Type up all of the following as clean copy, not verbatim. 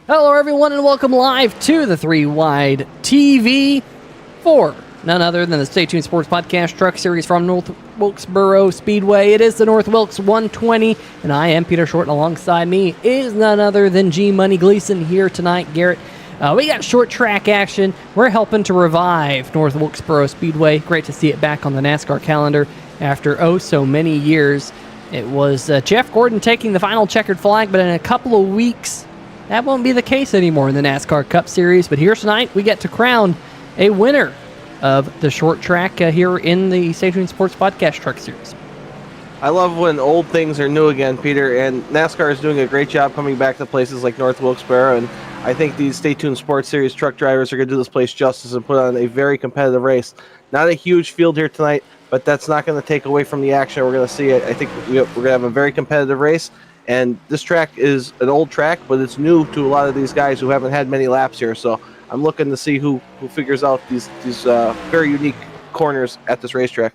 Hello, everyone, and welcome live to the 3-Wide TV for none other than the Stay Tuned Sports Podcast Truck Series from North Wilkesboro Speedway. It is the North Wilkes 120, and I am Peter Short, and alongside me is none other than G Money Gleason here tonight. Garrett, we got short track action. We're helping to revive North Wilkesboro Speedway. Great to see it back on the NASCAR calendar after so many years. It was Jeff Gordon taking the final checkered flag, but in a couple of weeks, that won't be the case anymore in the NASCAR Cup Series. But here tonight, we get to crown a winner of the short track here in the Stay Tuned Sports Podcast Truck Series. I love when old things are new again, Peter, and NASCAR is doing a great job coming back to places like North Wilkesboro, and I think these Stay Tuned Sports Series truck drivers are going to do this place justice and put on a very competitive race. Not a huge field here tonight, but that's not going to take away from the action we're going to see. I think we're going to have a very competitive race. And this track is an old track, but it's new to a lot of these guys who haven't had many laps here. So I'm looking to see who figures out these very unique corners at this racetrack.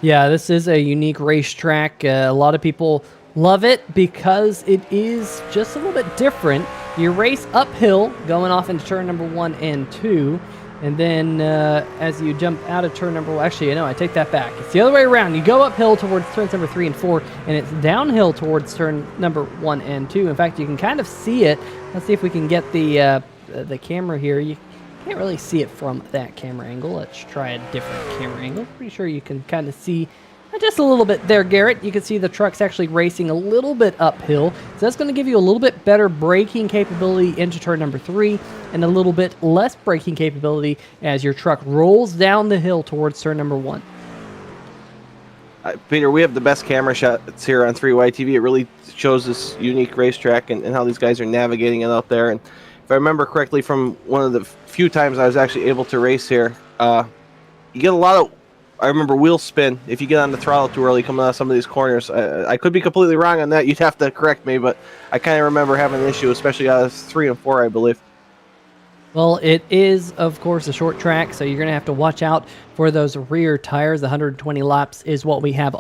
Yeah, this is a unique racetrack. A lot of people love it because it is just a little bit different. You race uphill going off into turn number 1 and 2. And then as you jump out of turn number 1, actually, I take that back. It's the other way around. You go uphill towards turns number 3 and 4, and it's downhill towards turn number 1 and 2. In fact, you can kind of see it. Let's see if we can get the camera here. You can't really see it from that camera angle. Let's try a different camera angle. Pretty sure you can kind of see just a little bit there, Garrett. You can see the truck's actually racing a little bit uphill. So that's going to give you a little bit better braking capability into turn number 3 and a little bit less braking capability as your truck rolls down the hill towards turn number 1. Peter, we have the best camera shots here on 3-Wide TV. It really shows this unique racetrack and how these guys are navigating it out there. And if I remember correctly from one of the few times I was actually able to race here, you get a lot of, I remember, wheel spin if you get on the throttle too early coming out of some of these corners. I could be completely wrong on that. You'd have to correct me, but I kind of remember having an issue, especially out of 3 and 4, I believe. Well, it is, of course, a short track, so you're going to have to watch out for those rear tires. The 120 laps is what we have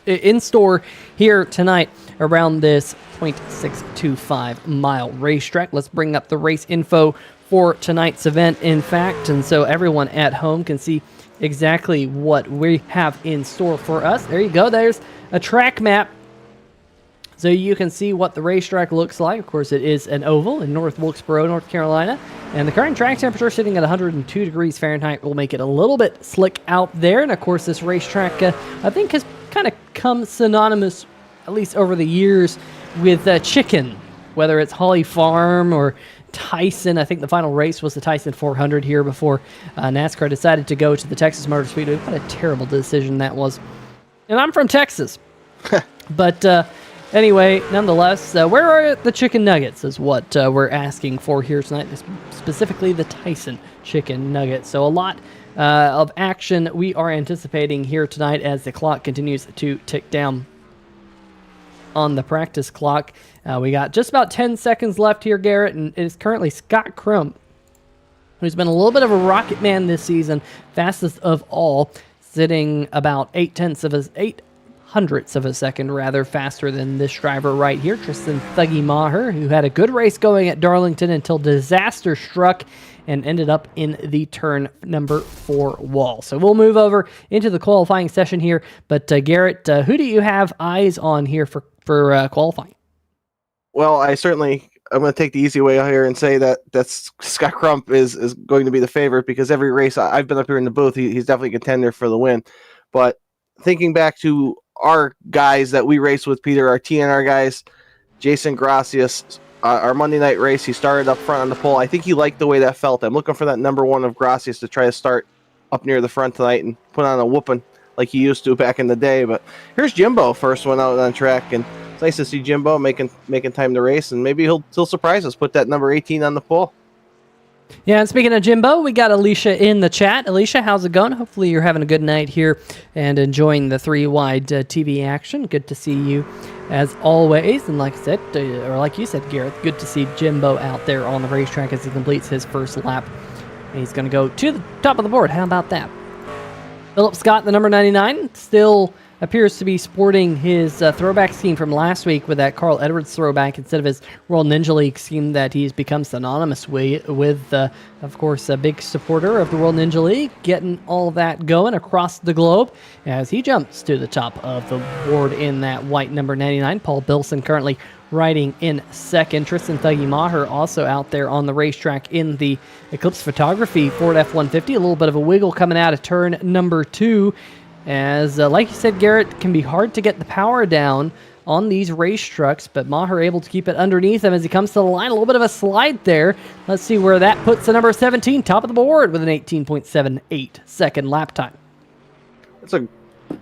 in store here tonight around this 0.625 mile racetrack. Let's bring up the race info for tonight's event, in fact, and so everyone at home can see exactly what we have in store for us. There you go. There's a track map so you can see what the racetrack looks like. Of course, it is an oval in North Wilkesboro, North Carolina, and the current track temperature sitting at 102 degrees Fahrenheit will make it a little bit slick out there. And of course, this racetrack I think has kind of come synonymous, at least over the years, with chicken, whether it's Holly Farm or Tyson. I think the final race was the Tyson 400 here before NASCAR decided to go to the Texas Motor Speedway. What a terrible decision that was. And I'm from Texas. But anyway, nonetheless, where are the chicken nuggets is what we're asking for here tonight, specifically the Tyson chicken nuggets. So a lot of action we are anticipating here tonight as the clock continues to tick down on the practice clock. We got just about 10 seconds left here, Garrett, and it is currently Scott Crump, who's been a little bit of a rocket man this season, fastest of all, sitting about 0.08 of a second rather faster than this driver right here, Tristan Thuggy Maher, who had a good race going at Darlington until disaster struck and ended up in the turn number 4 wall. So we'll move over into the qualifying session here. But Garrett, who do you have eyes on here for qualifying? Well, I'm going to take the easy way out here and say that Scott Crump is going to be the favorite, because every race I've been up here in the booth, he's definitely a contender for the win. But thinking back to our guys that we race with, Peter, our TNR guys, Jason Gracias, our Monday night race, he started up front on the pole. I think he liked the way that felt. I'm looking for that number 1 of Gracias to try to start up near the front tonight and put on a whooping like he used to back in the day. But here's Jimbo, first one out on track, and it's nice to see Jimbo making time to race, and maybe he'll surprise us, put that number 18 on the pole. Yeah, and speaking of Jimbo, we got Alicia in the chat. Alicia, how's it going? Hopefully you're having a good night here and enjoying the 3-Wide TV action. Good to see you as always. And like I said, or like you said, Gareth, good to see Jimbo out there on the racetrack as he completes his first lap. And he's going to go to the top of the board. How about that? Philip Scott, the number 99, still appears to be sporting his throwback scheme from last week with that Carl Edwards throwback instead of his World Ninja League scheme that he's become synonymous with. Of course, a big supporter of the World Ninja League, getting all that going across the globe as he jumps to the top of the board in that white number 99. Paul Bilson currently riding in second. Tristan Thuggy Maher also out there on the racetrack in the Eclipse Photography Ford F-150. A little bit of a wiggle coming out of turn number 2. As, like you said, Garrett, it can be hard to get the power down on these race trucks, but Maher able to keep it underneath him as he comes to the line. A little bit of a slide there. Let's see where that puts the number 17 top of the board with an 18.78 second lap time. It's a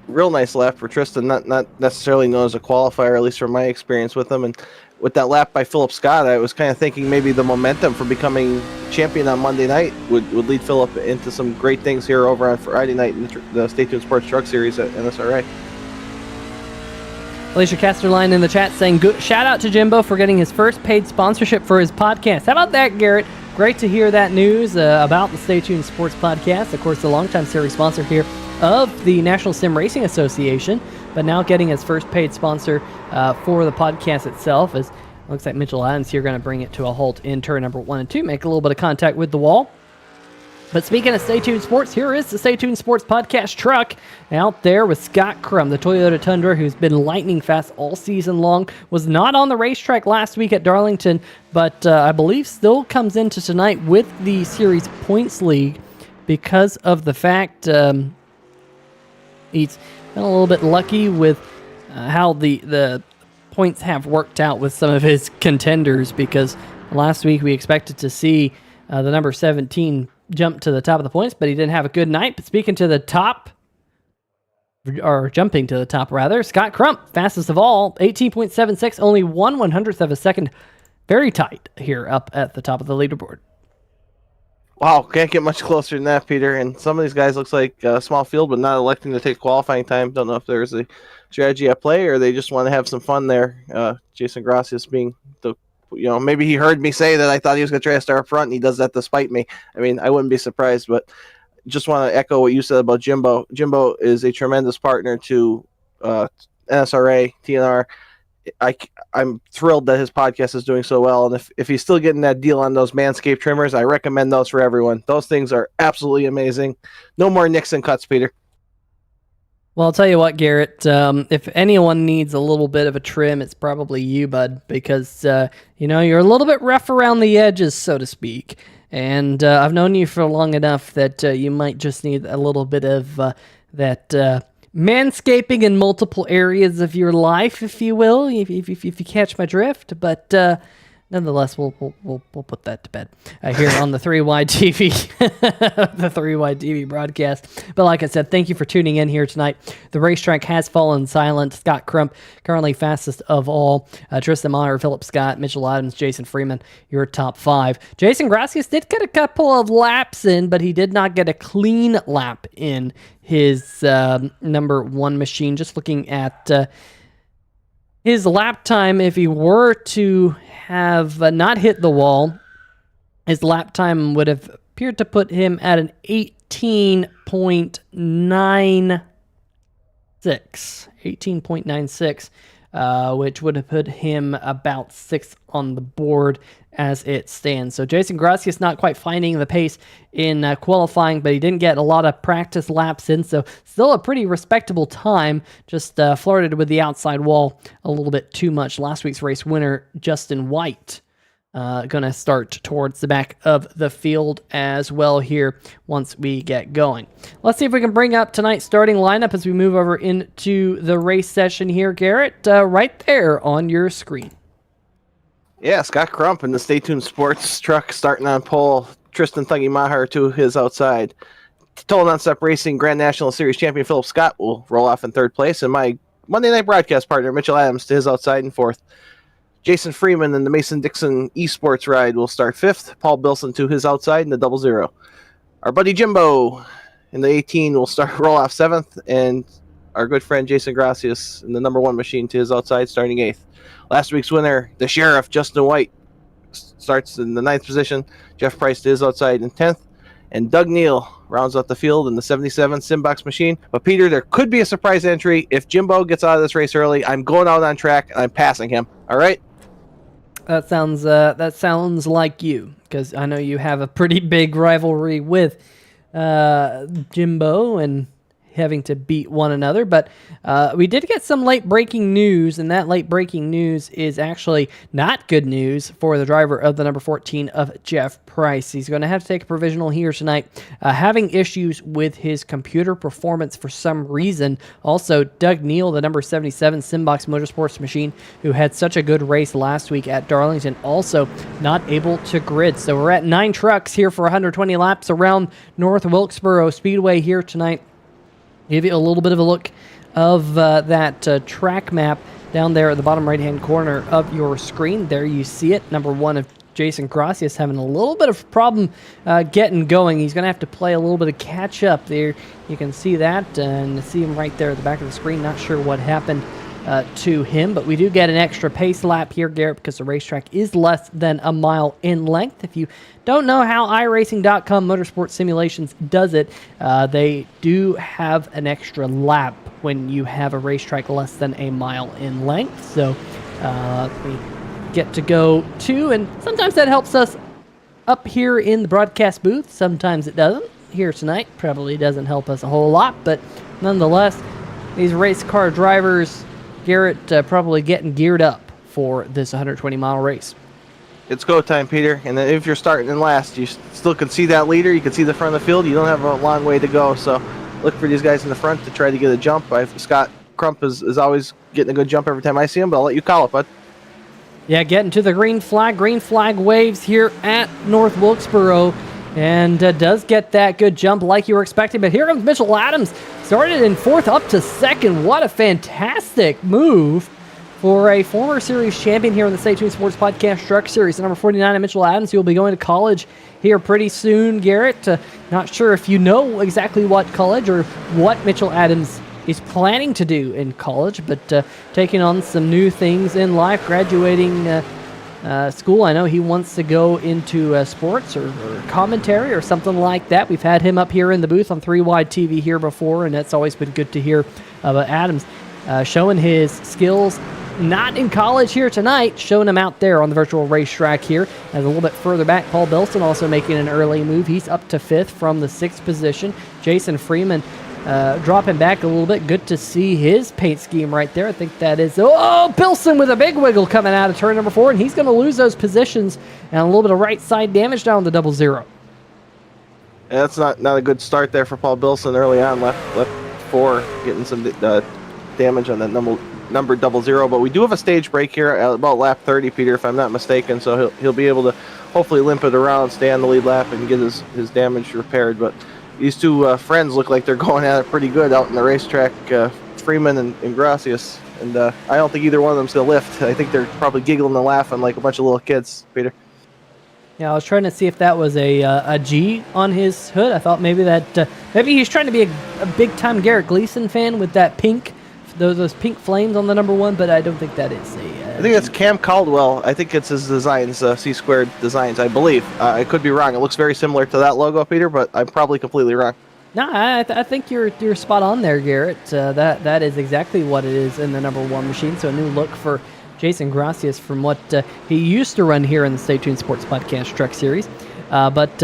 real nice lap for Tristan, not necessarily known as a qualifier, at least from my experience with him. And with that lap by Philip Scott, I was kind of thinking maybe the momentum for becoming champion on Monday night would lead Philip into some great things here over on Friday night in the Stay Tuned Sports Truck Series at NSRA. Alicia Casterline in the chat saying, "Good shout out to Jimbo for getting his first paid sponsorship for his podcast." How about that, Garrett? Great to hear that news about the Stay Tuned Sports podcast. Of course, the longtime series sponsor here of the National Sim Racing Association, but now getting his first paid sponsor for the podcast itself. As looks like Mitchell Adams here going to bring it to a halt in turn number 1 and 2, make a little bit of contact with the wall. But speaking of Stay Tuned Sports, here is the Stay Tuned Sports podcast truck out there with Scott Crum, the Toyota Tundra, who's been lightning fast all season long. Was not on the racetrack last week at Darlington, but I believe still comes into tonight with the series points league because of the fact he's been a little bit lucky with how the points have worked out with some of his contenders, because last week we expected to see the number 17 jump to the top of the points, but he didn't have a good night. But speaking to the top, or jumping to the top rather, Scott Crump, fastest of all, 18.76, only 1/100th of a second. Very tight here up at the top of the leaderboard. Wow, can't get much closer than that, Peter. And some of these guys looks like a small field, but not electing to take qualifying time. Don't know if there's a strategy at play or they just want to have some fun there. Jason Gracias being the, maybe he heard me say that I thought he was going to try to start up front, and he does that despite me. I mean, I wouldn't be surprised, but just want to echo what you said about Jimbo. Jimbo is a tremendous partner to NSRA, TNR. I'm thrilled that his podcast is doing so well, and if he's still getting that deal on those Manscaped trimmers, I recommend those for everyone. Those things are absolutely amazing. No more Nixon cuts, Peter. Well, I'll tell you what, Garrett, if anyone needs a little bit of a trim, it's probably you, bud, because, you're a little bit rough around the edges, so to speak, and I've known you for long enough that you might just need a little bit of that manscaping in multiple areas of your life, if you will, if you catch my drift, but nonetheless, we'll put that to bed here on the 3Y TV, the 3Y TV broadcast. But like I said, thank you for tuning in here tonight. The racetrack has fallen silent. Scott Crump, currently fastest of all. Tristan Maher, Philip Scott, Mitchell Adams, Jason Freeman, your top 5. Jason Gracias did get a couple of laps in, but he did not get a clean lap in his number 1 machine. Just looking at his lap time, if he were to have not hit the wall, his lap time would have appeared to put him at an 18.96, which would have put him about 6th on the board as it stands. So Jason Gracias not quite finding the pace in qualifying, but he didn't get a lot of practice laps in, so still a pretty respectable time, just flirted with the outside wall a little bit too much. Last week's race winner, Justin White, going to start towards the back of the field as well here once we get going. Let's see if we can bring up tonight's starting lineup as we move over into the race session here, Garrett, right there on your screen. Yeah, Scott Crump in the Stay Tuned Sports truck starting on pole. Tristan Thuggy Maher to his outside. Total Nonstop Racing Grand National Series champion Philip Scott will roll off in 3rd place. And my Monday night broadcast partner, Mitchell Adams, to his outside in 4th. Jason Freeman in the Mason-Dixon Esports ride will start 5th. Paul Bilson to his outside in the 00. Our buddy Jimbo in the 18 will roll off 7th. And our good friend Jason Gracias in the number 1 machine to his outside starting 8th. Last week's winner, the Sheriff, Justin White, starts in the 9th position. Jeff Price to his outside in 10th. and Doug Neal rounds out the field in the 77 Simbox machine. But Peter, there could be a surprise entry. If Jimbo gets out of this race early, I'm going out on track and I'm passing him. All right? That sounds like you, because I know you have a pretty big rivalry with Jimbo and having to beat one another. But we did get some late breaking news, and that late breaking news is actually not good news for the driver of the number 14 of Jeff Price. He's going to have to take a provisional here tonight, having issues with his computer performance for some reason. Also, Doug Neal, the number 77 Simbox Motorsports machine, who had such a good race last week at Darlington, also not able to grid. So we're at 9 trucks here for 120 laps around North Wilkesboro Speedway here tonight. Give you a little bit of a look of that track map down there at the bottom right-hand corner of your screen. There you see it. Number 1 of Jason Gracias having a little bit of problem getting going. He's going to have to play a little bit of catch-up there. You can see that and see him right there at the back of the screen. Not sure what happened to him, but we do get an extra pace lap here, Garrett, because the racetrack is less than a mile in length. If you don't know how iRacing.com Motorsport Simulations does it, they do have an extra lap when you have a racetrack less than a mile in length. So we get to go to, and sometimes that helps us up here in the broadcast booth. Sometimes it doesn't. Here tonight probably doesn't help us a whole lot, but nonetheless, these race car drivers, Garrett, probably getting geared up for this 120-mile race. It's go time, Peter. And if you're starting in last, you still can see that leader. You can see the front of the field. You don't have a long way to go. So look for these guys in the front to try to get a jump. Scott Crump is always getting a good jump every time I see him, but I'll let you call it, bud. Yeah, getting to the green flag. Green flag waves here at North Wilkesboro. And does get that good jump like you were expecting. But here comes Mitchell Adams. Started in 4th up to 2nd. What a fantastic move for a former series champion here in the Stay Tuned Sports Podcast Truck Series. Number 49, Mitchell Adams, who will be going to college here pretty soon, Garrett. Not sure if you know exactly what college or what Mitchell Adams is planning to do in college, but taking on some new things in life, graduating school. I know he wants to go into sports or commentary or something like that. We've had him up here in the booth on 3 Wide TV here before, and that's always been good to hear about Adams showing his skills. Not in college here tonight, showing him out there on the virtual racetrack here. And a little bit further back, Paul Bilson also making an early move. He's up to 5th from the 6th position. Jason Freeman dropping back a little bit. Good to see his paint scheme right there. I think that is... Oh, Bilson with a big wiggle coming out of turn number 4, and he's going to lose those positions and a little bit of right side damage down the 00. Yeah, that's not a good start there for Paul Bilson early on. Left 4, getting some damage on that number 00. But we do have a stage break here at about lap 30, Peter, if I'm not mistaken. So he'll be able to hopefully limp it around, stay on the lead lap, and get his damage repaired. But these two friends look like they're going at it pretty good out in the racetrack, Freeman and Gracias. And I don't think either one of them's going to lift. I think they're probably giggling and laughing like a bunch of little kids, Peter. Yeah, I was trying to see if that was a G on his hood. I thought maybe maybe he's trying to be a big-time Garrett Gleason fan with that pink, those pink flames on the number 1, but I don't think that is I think it's Cam Caldwell. I think it's his designs, C-Squared designs, I believe. I could be wrong. It looks very similar to that logo, Peter, but I'm probably completely wrong. No, I think you're spot on there, Garrett. That is exactly what it is in the number 1 machine. So a new look for Jason Gracias from what he used to run here in the Stay Tuned Sports Podcast Truck Series. But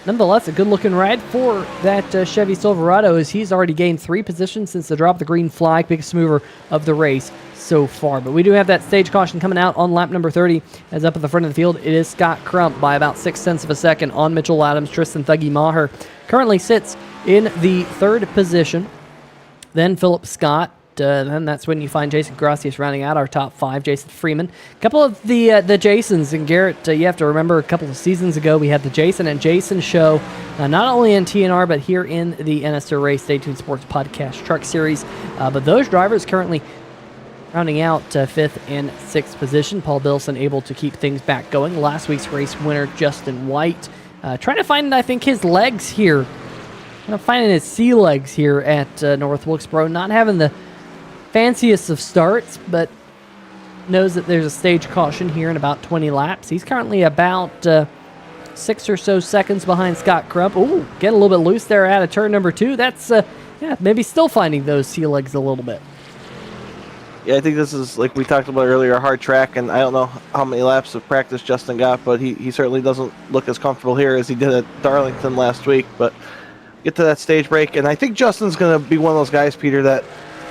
nonetheless, a good-looking ride for that Chevy Silverado, as he's already gained 3 positions since the drop of the green flag. Biggest mover of the race so far. But we do have that stage caution coming out on lap number 30, as up at the front of the field, it is Scott Crump by about 0.6 of a second on Mitchell Adams. Tristan Thuggy Maher currently sits in the 3rd position. Then Philip Scott. Then that's when you find Jason Gracias rounding out our top 5. Jason Freeman. A couple of the Jasons. And Garrett, you have to remember a couple of seasons ago, we had the Jason and Jason show, not only in TNR, but here in the NSRA Stay Tuned Sports Podcast Truck Series. But those drivers currently rounding out 5th and 6th position. Paul Bilson able to keep things back going. Last week's race winner, Justin White. Trying to find, I think, his legs here. Kind of finding his sea legs here at North Wilkesboro. Not having the fanciest of starts, but knows that there's a stage caution here in about 20 laps. He's currently about 6 or so seconds behind Scott Crump. Ooh, getting a little bit loose there out of turn number 2. That's, yeah, maybe still finding those sea legs a little bit. Yeah, I think this is, like we talked about earlier, a hard track, and I don't know how many laps of practice Justin got, but he certainly doesn't look as comfortable here as he did at Darlington last week. But get to that stage break, and I think Justin's going to be one of those guys, Peter, that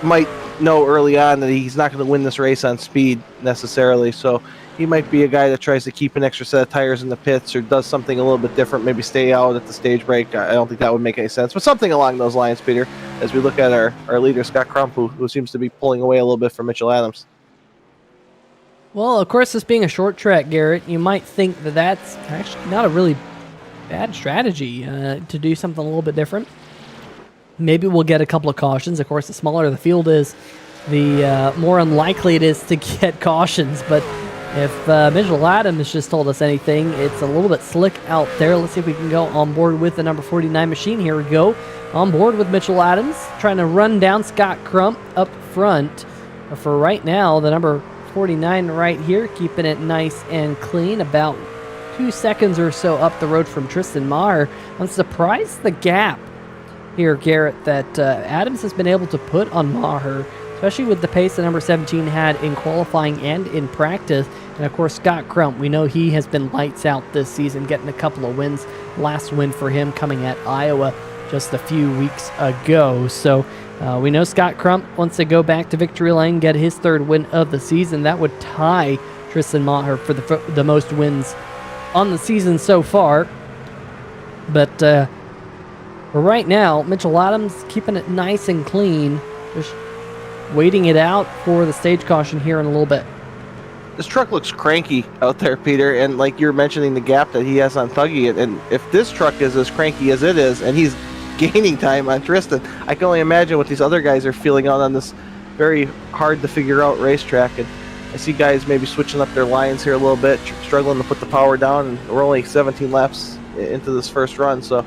might know early on that he's not going to win this race on speed necessarily. So he might be a guy that tries to keep an extra set of tires in the pits or does something a little bit different, maybe stay out at the stage break. I don't think that would make any sense, but something along those lines, Peter, as we look at our leader, Scott Crump, who seems to be pulling away a little bit from Mitchell Adams. Well, of course, this being a short track, Garrett, you might think that that's actually not a really bad strategy to do something a little bit different. Maybe we'll get a couple of cautions. Of course, the smaller the field is, the more unlikely it is to get cautions. But if Mitchell Adams just told us anything, it's a little bit slick out there. Let's see if we can go on board with the number 49 machine. Here we go. On board with Mitchell Adams, trying to run down Scott Crump up front. But for right now, the number 49 right here, keeping it nice and clean, about 2 seconds or so up the road from Tristan Maher. I'm surprised the gap here, Garrett, that Adams has been able to put on Maher, especially with the pace that number 17 had in qualifying and in practice. And of course, Scott Crump, we know he has been lights out this season, getting a couple of wins. Last win for him coming at Iowa just a few weeks ago. So we know Scott Crump wants to go back to victory lane, get his 3rd win of the season. That would tie Tristan Maher for the most wins on the season so far. But for right now, Mitchell Adams keeping it nice and clean, just waiting it out for the stage caution here in a little bit. This truck looks cranky out there, Peter, and like you're mentioning the gap that he has on Thuggy, and if this truck is as cranky as it is, and he's gaining time on Tristan, I can only imagine what these other guys are feeling out on this very hard to figure out racetrack. And I see guys maybe switching up their lines here a little bit, struggling to put the power down, and we're only 17 laps into this first run, so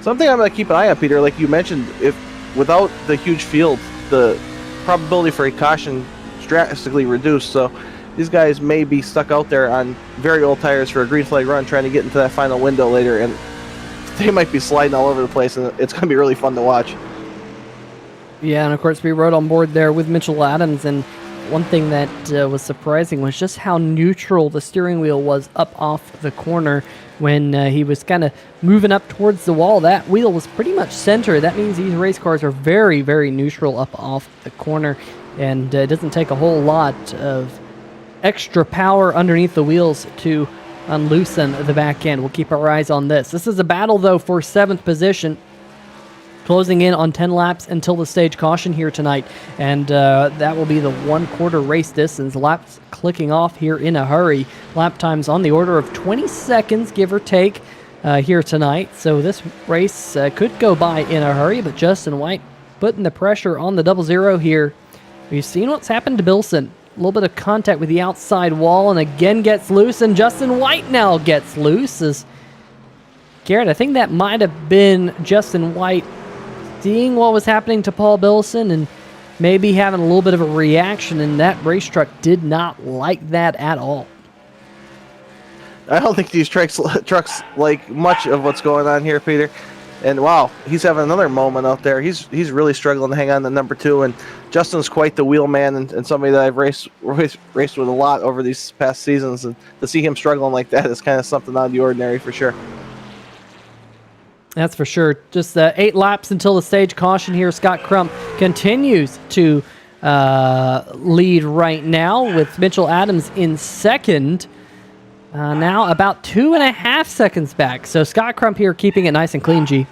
something I'm going to keep an eye on, Peter. Like you mentioned, if without the huge field, the probability for a caution drastically reduced. So these guys may be stuck out there on very old tires for a green flag run, trying to get into that final window later, and they might be sliding all over the place, and it's going to be really fun to watch. Yeah, and of course we rode on board there with Mitchell Adams, and one thing that was surprising was just how neutral the steering wheel was up off the corner when he was kind of moving up towards the wall. That wheel was pretty much center. That means these race cars are very, very neutral up off the corner, and it doesn't take a whole lot of extra power underneath the wheels to unloosen the back end. We'll keep our eyes on this. This is a battle, though, for 7th position. Closing in on 10 laps until the stage caution here tonight, and that will be the 1/4 race distance. Laps clicking off here in a hurry. Lap times on the order of 20 seconds, give or take, here tonight. So this race could go by in a hurry, but Justin White putting the pressure on the 00 here. We've seen what's happened to Bilson. A little bit of contact with the outside wall, and again gets loose, and Justin White now gets loose. As Garrett, I think that might have been Justin White seeing what was happening to Paul Bilson and maybe having a little bit of a reaction, and that race truck did not like that at all. I don't think these trucks like much of what's going on here, Peter. And wow, he's having another moment out there. He's really struggling to hang on to number 2, and Justin's quite the wheel man and somebody that I've raced with a lot over these past seasons, and to see him struggling like that is kind of something out of the ordinary for sure. That's for sure. Just 8 laps until the stage caution here. Scott Crump continues to lead right now with Mitchell Adams in 2nd. Now about 2.5 seconds back. So Scott Crump here keeping it nice and clean, G.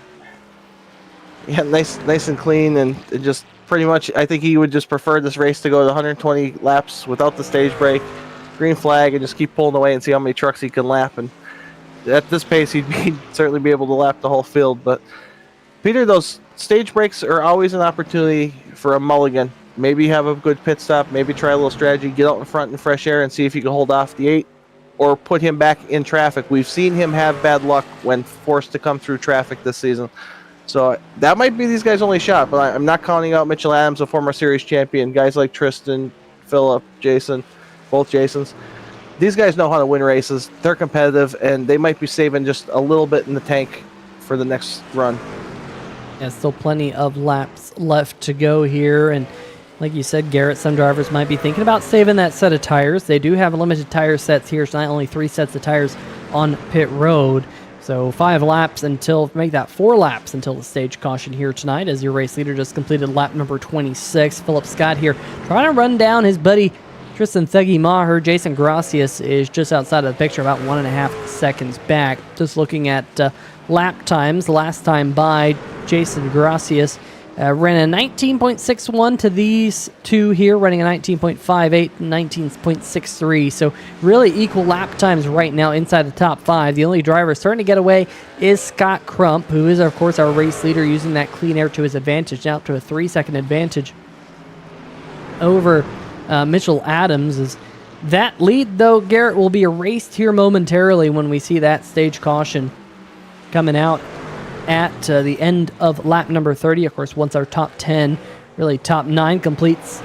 Yeah, nice and clean, and it just pretty much, I think he would just prefer this race to go to 120 laps without the stage break, green flag, and just keep pulling away and see how many trucks he can lap. And at this pace, he'd certainly be able to lap the whole field. But Peter, those stage breaks are always an opportunity for a mulligan. Maybe have a good pit stop, maybe try a little strategy, get out in front in fresh air and see if you can hold off the 8 or put him back in traffic. We've seen him have bad luck when forced to come through traffic this season. So that might be these guys' only shot, but I'm not counting out Mitchell Adams, a former series champion. Guys like Tristan, Phillip, Jason, both Jasons. these guys know how to win races. They're competitive, and they might be saving just a little bit in the tank for the next run. Yeah, still plenty of laps left to go here, and like you said, Garrett, some drivers might be thinking about saving that set of tires. They do have limited tire sets here, so not only 3 sets of tires on pit road. So 5 laps until, make that 4 laps until the stage caution here tonight, as your race leader just completed lap number 26. Philip Scott here trying to run down his buddy Tristan Thuggy Maher. Jason Gracias is just outside of the picture, about 1.5 seconds back. Just looking at lap times, last time by, Jason Gracias ran a 19.61 to these two here, running a 19.58 and 19.63. So really equal lap times right now inside the top 5. The only driver starting to get away is Scott Crump, who is, of course, our race leader, using that clean air to his advantage, now to a 3-second advantage over Mitchell Adams. Is that lead, though, Garrett, will be erased here momentarily when we see that stage caution coming out at the end of lap number 30. Of course, once our top 10, really top 9 completes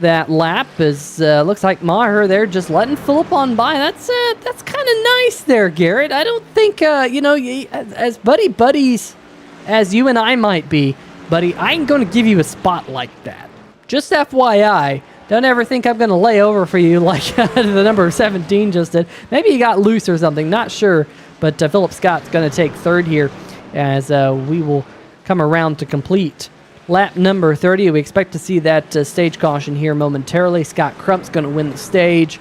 that lap, is looks like Maher there just letting Philip on by. That's kind of nice there, Garrett. I don't think as buddies as you and I might be, buddy, I ain't going to give you a spot like that. Just FYI, don't ever think I'm going to lay over for you like the number 17 just did. Maybe he got loose or something, not sure. But Philip Scott's going to take third here, as we will come around to complete lap number 30. We expect to see that stage caution here momentarily. Scott Crump's going to win the stage.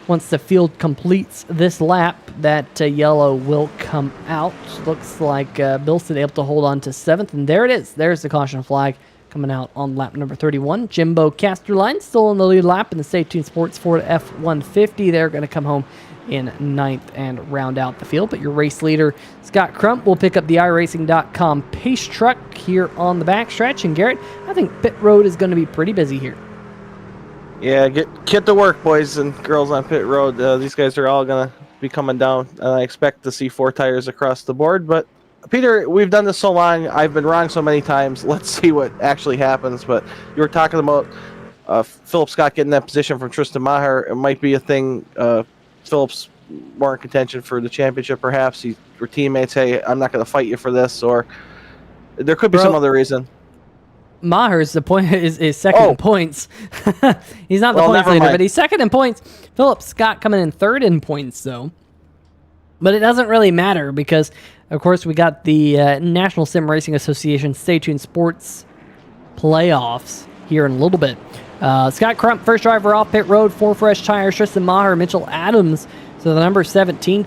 Once the field completes this lap, that yellow will come out. Looks like Bilson able to hold on to 7th, and there it is. There's the caution flag coming out on lap number 31. Jimbo Casterline still in the lead lap in the Stay Tuned Sports Ford F-150. They're going to come home in 9th and round out the field. But your race leader, Scott Crump, will pick up the iRacing.com pace truck here on the backstretch. And Garrett, I think pit road is going to be pretty busy here. Yeah, get to work, boys and girls on pit road. These guys are all going to be coming down. I expect to see 4 tires across the board. But, Peter, we've done this so long. I've been wrong so many times. Let's see what actually happens. But you were talking about Philip Scott getting that position from Tristan Maher. It might be a thing. Phillips more in contention for the championship, perhaps. Your teammates, hey, I'm not going to fight you for this, or there could be some other reason. Maher's the point is second in points. He's not the points leader, but he's second in points. Philip Scott coming in third in points, though. But it doesn't really matter because, of course, we got the National Sim Racing Association Stay Tuned Sports playoffs here in a little bit. Scott Crump, first driver off pit road, 4 fresh tires. Tristan Maher, Mitchell Adams. So the number 17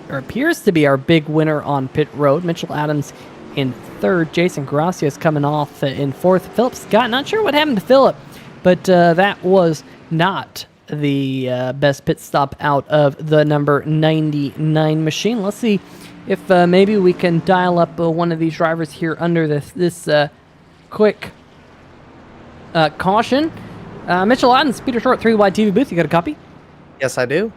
appears to be our big winner on pit road. Mitchell Adams in third. Jason Gracias coming off in 4th. Philip Scott, not sure what happened to Philip, but that was not the best pit stop out of the number 99 machine. Let's see if maybe we can dial up one of these drivers here under this quick caution. Mitchell Adams, Peter Short, 3 wide TV booth. You got a copy? Yes, I do.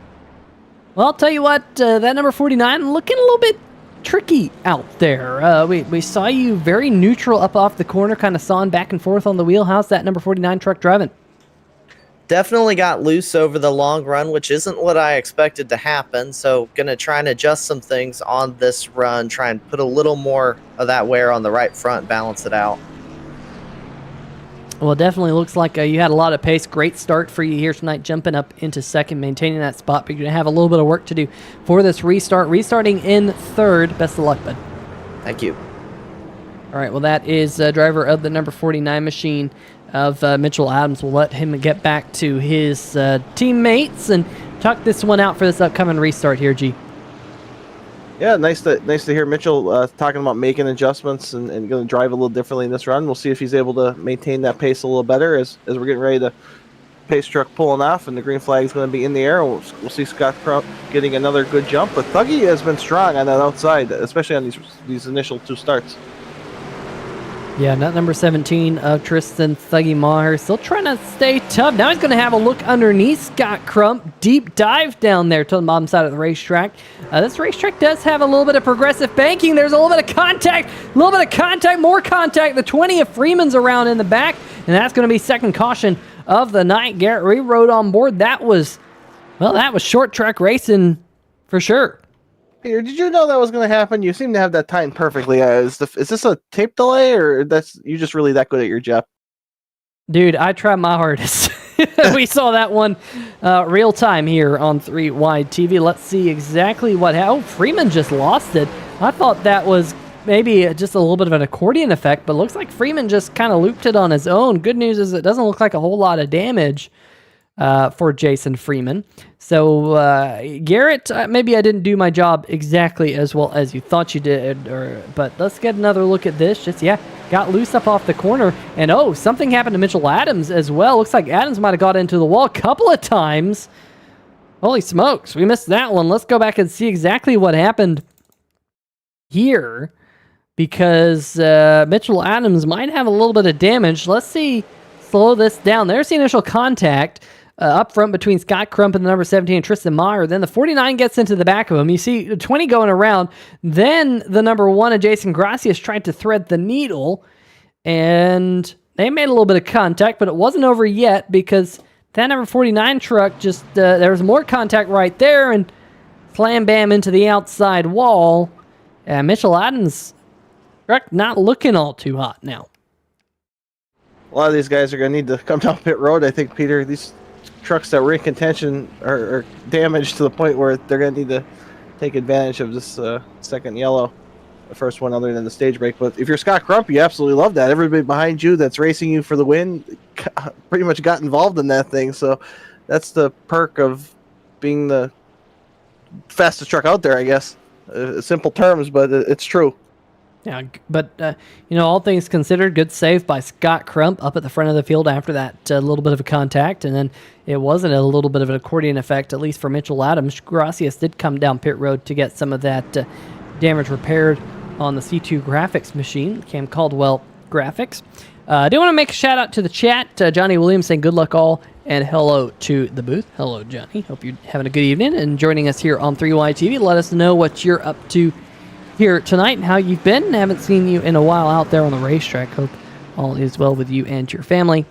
Well, I'll tell you what, that number 49 looking a little bit tricky out there. We saw you very neutral up off the corner, kind of sawing back and forth on the wheel. How's that number 49 truck driving? Definitely got loose over the long run, which isn't what I expected to happen. So going to try and adjust some things on this run, try and put a little more of that wear on the right front, balance it out. Well, it definitely looks like you had a lot of pace. Great start for you here tonight, jumping up into second, maintaining that spot. But you're going to have a little bit of work to do for this restart. Restarting in third. Best of luck, bud. Thank you. All right, well, that is driver of the number 49 machine of Mitchell Adams. We'll let him get back to his teammates and talk this one out for this upcoming restart here, G. Yeah, nice to hear Mitchell talking about making adjustments and going to drive a little differently in this run. We'll see if he's able to maintain that pace a little better as we're getting ready to pace truck pulling off and the green flag is going to be in the air. We'll see Scott Crump getting another good jump, but Thuggy has been strong on that outside, especially on these initial 2 starts. Yeah, not number 17 of Tristan Thuggy Maher. Still trying to stay tough. Now he's going to have a look underneath Scott Crump. Deep dive down there to the bottom side of the racetrack. This racetrack does have a little bit of progressive banking. There's a little bit of contact. More contact. The 20 of Freeman's around in the back. And that's going to be second caution of the night. Garrett Reed rode on board. That was short track racing for sure. Peter, did you know that was going to happen? You seem to have that timed perfectly. Is this a tape delay, or that's you just really that good at your job? Dude, I tried my hardest. We saw that one real time here on 3 Wide TV. Let's see exactly what happened. Oh, Freeman just lost it. I thought that was maybe just a little bit of an accordion effect, but looks like Freeman just kind of looped it on his own. Good news is it doesn't look like a whole lot of damage for Jason Freeman. So, Garrett, maybe I didn't do my job exactly as well as you thought you did, but let's get another look at this. Got loose up off the corner, and something happened to Mitchell Adams as well. Looks like Adams might have got into the wall a couple of times. Holy smokes, we missed that one. Let's go back and see exactly what happened here, because Mitchell Adams might have a little bit of damage. Let's see, slow this down. There's the initial contact up front between Scott Crump and the number 17, Tristan Meyer. Then the 49 gets into the back of him. You see 20 going around. Then the number 1, Jason Gracias, tried to thread the needle, and they made a little bit of contact, but it wasn't over yet because that number 49 truck just, there was more contact right there, and slam bam into the outside wall. Mitchell Adams truck not looking all too hot now. A lot of these guys are going to need to come down pit road. I think, Peter, these trucks that were in contention are damaged to the point where they're going to need to take advantage of this second yellow, the first one other than the stage break. But if you're Scott Crump, you absolutely love that. Everybody behind you that's racing you for the win pretty much got involved in that thing. So that's the perk of being the fastest truck out there, I guess. Simple terms, but it's true. Yeah, but, all things considered, good save by Scott Crump up at the front of the field after that little bit of a contact, and then it wasn't a little bit of an accordion effect, at least for Mitchell Adams. Gracias did come down pit road to get some of that damage repaired on the C2 graphics machine, Cam Caldwell graphics. I do want to make a shout out to the chat. Johnny Williams saying good luck all, and hello to the booth. Hello, Johnny. Hope you're having a good evening and joining us here on 3Y TV. Let us know what you're up to here tonight and how you've been. Haven't seen you in a while out there on the racetrack. Hope all is well with you and your family.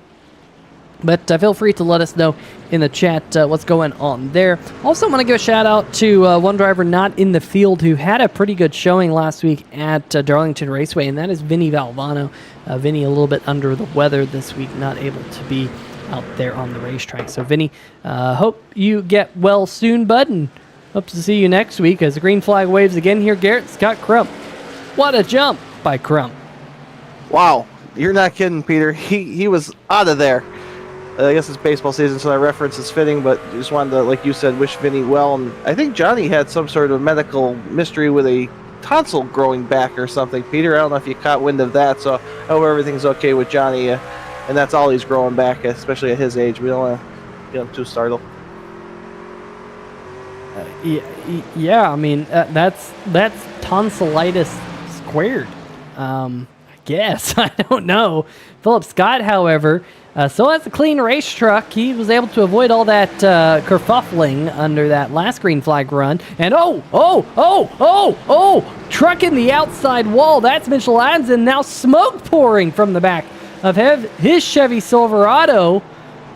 But feel free to let us know in the chat what's going on there. Also, want to give a shout out to one driver not in the field who had a pretty good showing last week at Darlington Raceway, and that is Vinny Valvano. Vinny a little bit under the weather this week, not able to be out there on the racetrack. So, Vinny, hope you get well soon, bud, and hope to see you next week as the green flag waves again here. Garrett, Scott Crump. What a jump by Crump. Wow, you're not kidding, Peter. He was out of there. I guess it's baseball season, so that reference is fitting, but just wanted to, like you said, wish Vinny well. And I think Johnny had some sort of medical mystery with a tonsil growing back or something. Peter, I don't know if you caught wind of that, so I hope everything's okay with Johnny. And that's all he's growing back, especially at his age. We don't want to get him too startled. Yeah, I mean, that's tonsillitis squared. I guess. I don't know. Philip Scott, however, still has a clean race truck. He was able to avoid all that kerfuffling under that last green flag run. And truck in the outside wall. That's Mitchell Adams, and now smoke pouring from the back of his Chevy Silverado.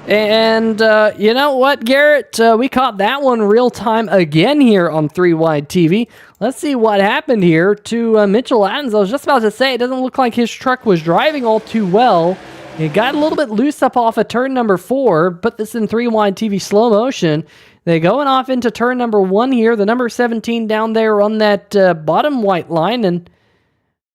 And you know what, Garrett? We caught that one real time again here on 3 Wide TV. Let's see what happened here to Mitchell Adams. I was just about to say, it doesn't look like his truck was driving all too well. It got a little bit loose up off of turn number 4. Put this in 3 Wide TV slow motion. They're going off into turn number 1 here. The number 17 down there on that bottom white line. And,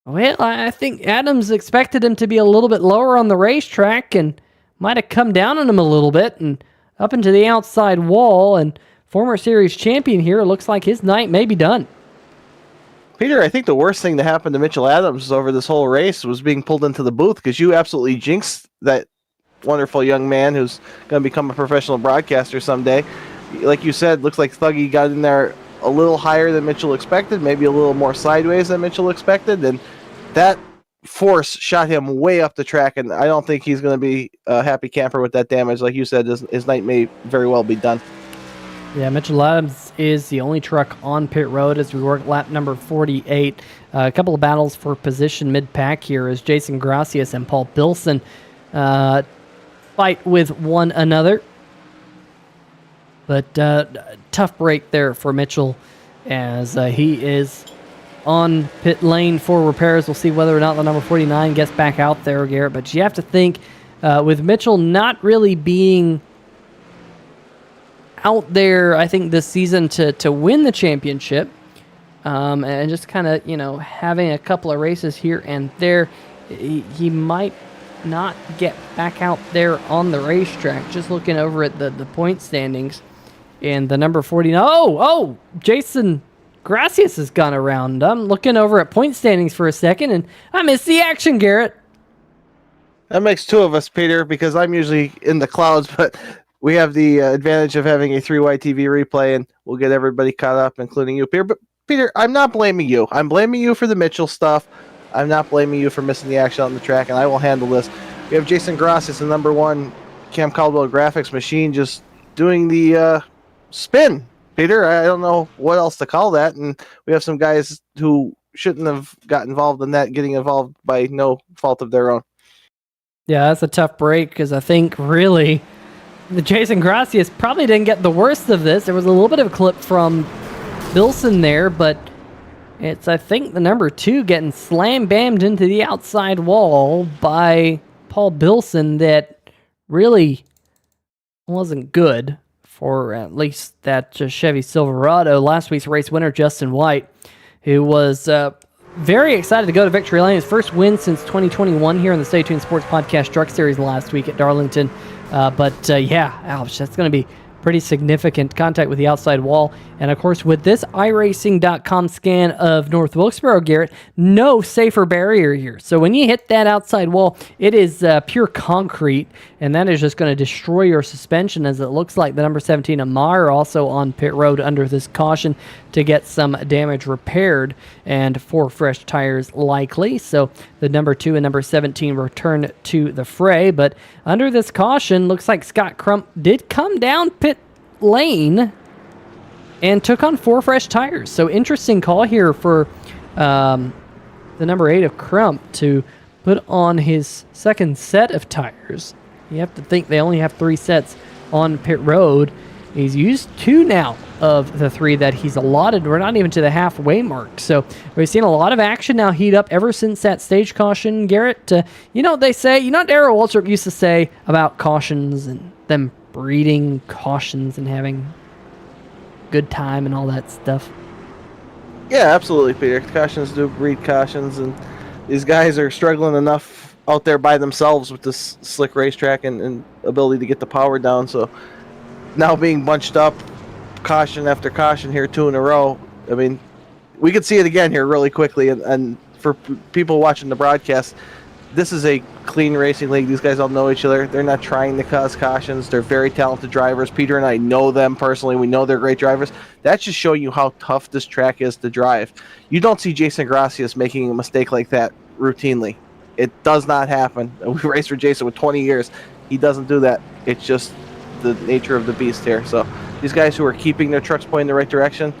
well, I think Adams expected him to be a little bit lower on the racetrack and might have come down on him a little bit and up into the outside wall. And former series champion here, it looks like his night may be done. Peter, I think the worst thing that happened to Mitchell Adams over this whole race was being pulled into the booth, because you absolutely jinxed that wonderful young man who's going to become a professional broadcaster someday. Like you said, looks like Thuggy got in there a little higher than Mitchell expected, maybe a little more sideways than Mitchell expected, and that force shot him way up the track, and I don't think he's going to be a happy camper with that damage. Like you said, his night may very well be done. Yeah, Mitchell Adams is the only truck on pit road as we work lap number 48. A couple of battles for position mid-pack here as Jason Gracias and Paul Bilson fight with one another. But tough break there for Mitchell as he is on pit lane for repairs. We'll see whether or not the number 49 gets back out there, Garrett. But you have to think with Mitchell not really being out there, I think, this season to win the championship, and just kind of, having a couple of races here and there, he might not get back out there on the racetrack. Just looking over at the point standings, and the number 49, oh, Jason Gracias has gone around. I'm looking over at point standings for a second, and I missed the action, Garrett. That makes two of us, Peter, because I'm usually in the clouds, but we have the advantage of having a 3Y TV replay, and we'll get everybody caught up, including you, Peter. But Peter, I'm not blaming you. I'm blaming you for the Mitchell stuff. I'm not blaming you for missing the action on the track, and I will handle this. We have Jason Gracias, the number 1 Cam Caldwell graphics machine, just doing the spin. Peter, I don't know what else to call that, and we have some guys who shouldn't have got involved in that getting involved by no fault of their own. Yeah, that's a tough break, because I think really the Jason Gracias probably didn't get the worst of this. There was a little bit of a clip from Bilson there, but it's, I think, the number 2 getting slam-bammed into the outside wall by Paul Bilson that really wasn't good for at least that Chevy Silverado. Last week's race winner, Justin White, who was very excited to go to victory lane. His first win since 2021 here in the Stay Tuned Sports Podcast Truck Series last week at Darlington. Ouch, that's going to be pretty significant contact with the outside wall. And of course, with this iRacing.com scan of North Wilkesboro, Garrett, no safer barrier here. So when you hit that outside wall, it is pure concrete, and that is just going to destroy your suspension, as it looks like the number 17 Amar also on pit road under this caution to get some damage repaired, and 4 fresh tires likely. So the number 2 and number 17 return to the fray. But under this caution, looks like Scott Crump did come down pit lane and took on 4 fresh tires. So interesting call here for the number 8 of Crump to put on his second set of tires. You have to think they only have 3 sets on pit road. He's used 2 now of the 3 that he's allotted. We're not even to the halfway mark. So we've seen a lot of action now heat up ever since that stage caution, Garrett. They say, Darrell Waltrip used to say about cautions and them breeding cautions and having good time and all that stuff. Yeah, absolutely, Peter. Cautions do breed cautions, and these guys are struggling enough out there by themselves with this slick racetrack and ability to get the power down. So now being bunched up, caution after caution here, 2 in a row. I mean, we could see it again here really quickly. And for people watching the broadcast, this is a clean racing league. These guys all know each other. They're not trying to cause cautions. They're very talented drivers. Peter and I know them personally. We know they're great drivers. That's just showing you how tough this track is to drive. You don't see Jason Gracias making a mistake like that routinely. It does not happen. We raced for Jason with 20 years. He doesn't do that. It's just the nature of the beast here. So these guys who are keeping their trucks pointing in the right direction,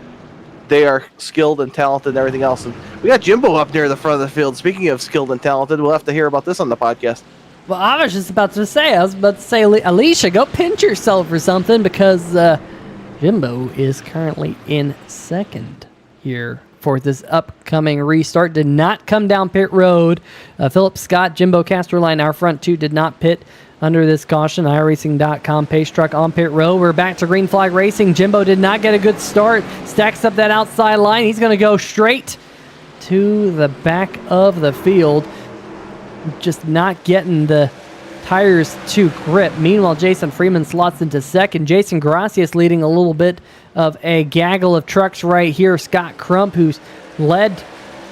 they are skilled and talented and everything else. And we got Jimbo up near the front of the field. Speaking of skilled and talented, we'll have to hear about this on the podcast. Well, I was about to say, Alicia, go pinch yourself or something, because Jimbo is currently in second here for this upcoming restart. Did not come down pit road. Philip Scott, Jimbo Casterline, our front 2 did not pit under this caution. iRacing.com pace truck on pit road. We're back to green flag racing. Jimbo did not get a good start. Stacks up that outside line. He's going to go straight to the back of the field. Just not getting the tires to grip. Meanwhile, Jason Freeman slots into second. Jason Gracias leading a little bit of a gaggle of trucks right here. Scott Crump, who's led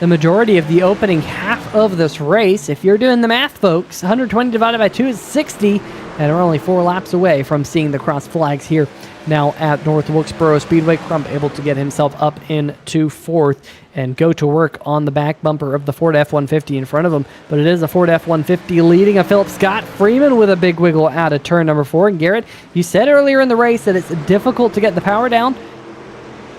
the majority of the opening half of this race. If you're doing the math, folks, 120 divided by 2 is 60, and we're only 4 laps away from seeing the cross flags here now at North Wilkesboro Speedway. Crump able to get himself up into 4th and go to work on the back bumper of the Ford F-150 in front of him. But it is a Ford F-150 leading a Philip Scott. Freeman with a big wiggle out of turn number 4. And Garrett, you said earlier in the race that it's difficult to get the power down.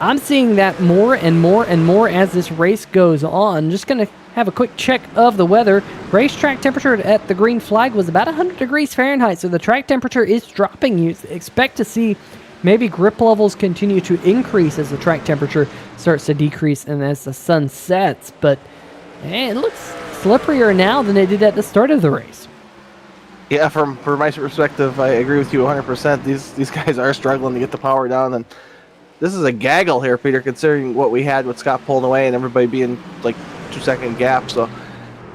I'm seeing that more and more and more as this race goes on. Just going to have a quick check of the weather. Racetrack temperature at the green flag was about 100 degrees Fahrenheit, so the track temperature is dropping. You expect to see maybe grip levels continue to increase as the track temperature starts to decrease and as the sun sets, but it looks slipperier now than it did at the start of the race. Yeah, from my perspective, I agree with you 100%. These guys are struggling to get the power down, and this is a gaggle here, Peter, considering what we had with Scott pulling away and everybody being like 2-second gap. So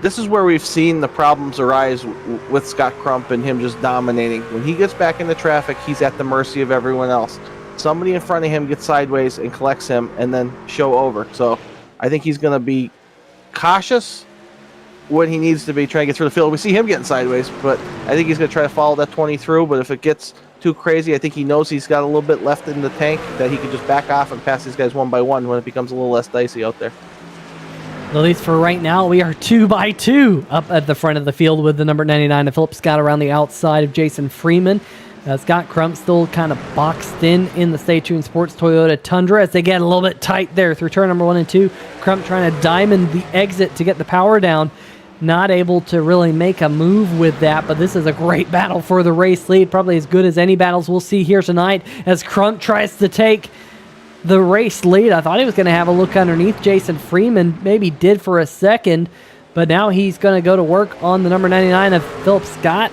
this is where we've seen the problems arise with Scott Crump and him just dominating. When he gets back into traffic, he's at the mercy of everyone else. Somebody in front of him gets sideways and collects him and then show over. So I think he's going to be cautious when he needs to be trying to get through the field. We see him getting sideways, but I think he's going to try to follow that 20 through. But if it gets too crazy, I think he knows he's got a little bit left in the tank that he can just back off and pass these guys one by one when it becomes a little less dicey out there. At least for right now, we are 2 by 2 up at the front of the field with the number 99 of Philip Scott around the outside of Jason Freeman. Scott Crump still kind of boxed in the Stay Tuned Sports Toyota Tundra as they get a little bit tight there through turn number 1 and 2. Crump trying to diamond the exit to get the power down. Not able to really make a move with that, but this is a great battle for the race lead. Probably as good as any battles we'll see here tonight as Crump tries to take the race lead. I thought he was going to have a look underneath Jason Freeman. Maybe did for a second, but now he's going to go to work on the number 99 of Philip Scott.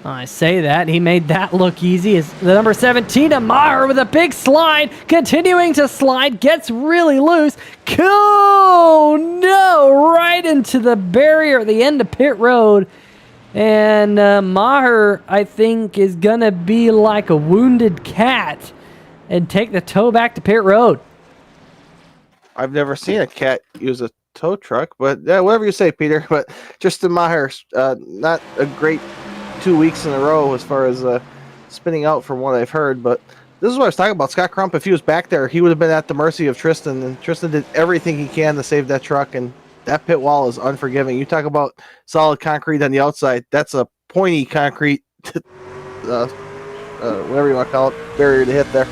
I say that. He made that look easy. Is the number 17 of Maher with a big slide. Continuing to slide. Gets really loose. Oh, no. Right into the barrier at the end of pit road. And Maher, I think, is going to be like a wounded cat and take the tow back to pit road. I've never seen a cat use a tow truck, but yeah, whatever you say, Peter. But Tristan Maher, not a great 2 weeks in a row as far as spinning out from what I've heard, but this is what I was talking about. Scott Crump, if he was back there, he would have been at the mercy of Tristan, and Tristan did everything he can to save that truck, and that pit wall is unforgiving. You talk about solid concrete on the outside, that's a pointy concrete, whatever you want to call it, barrier to hit there.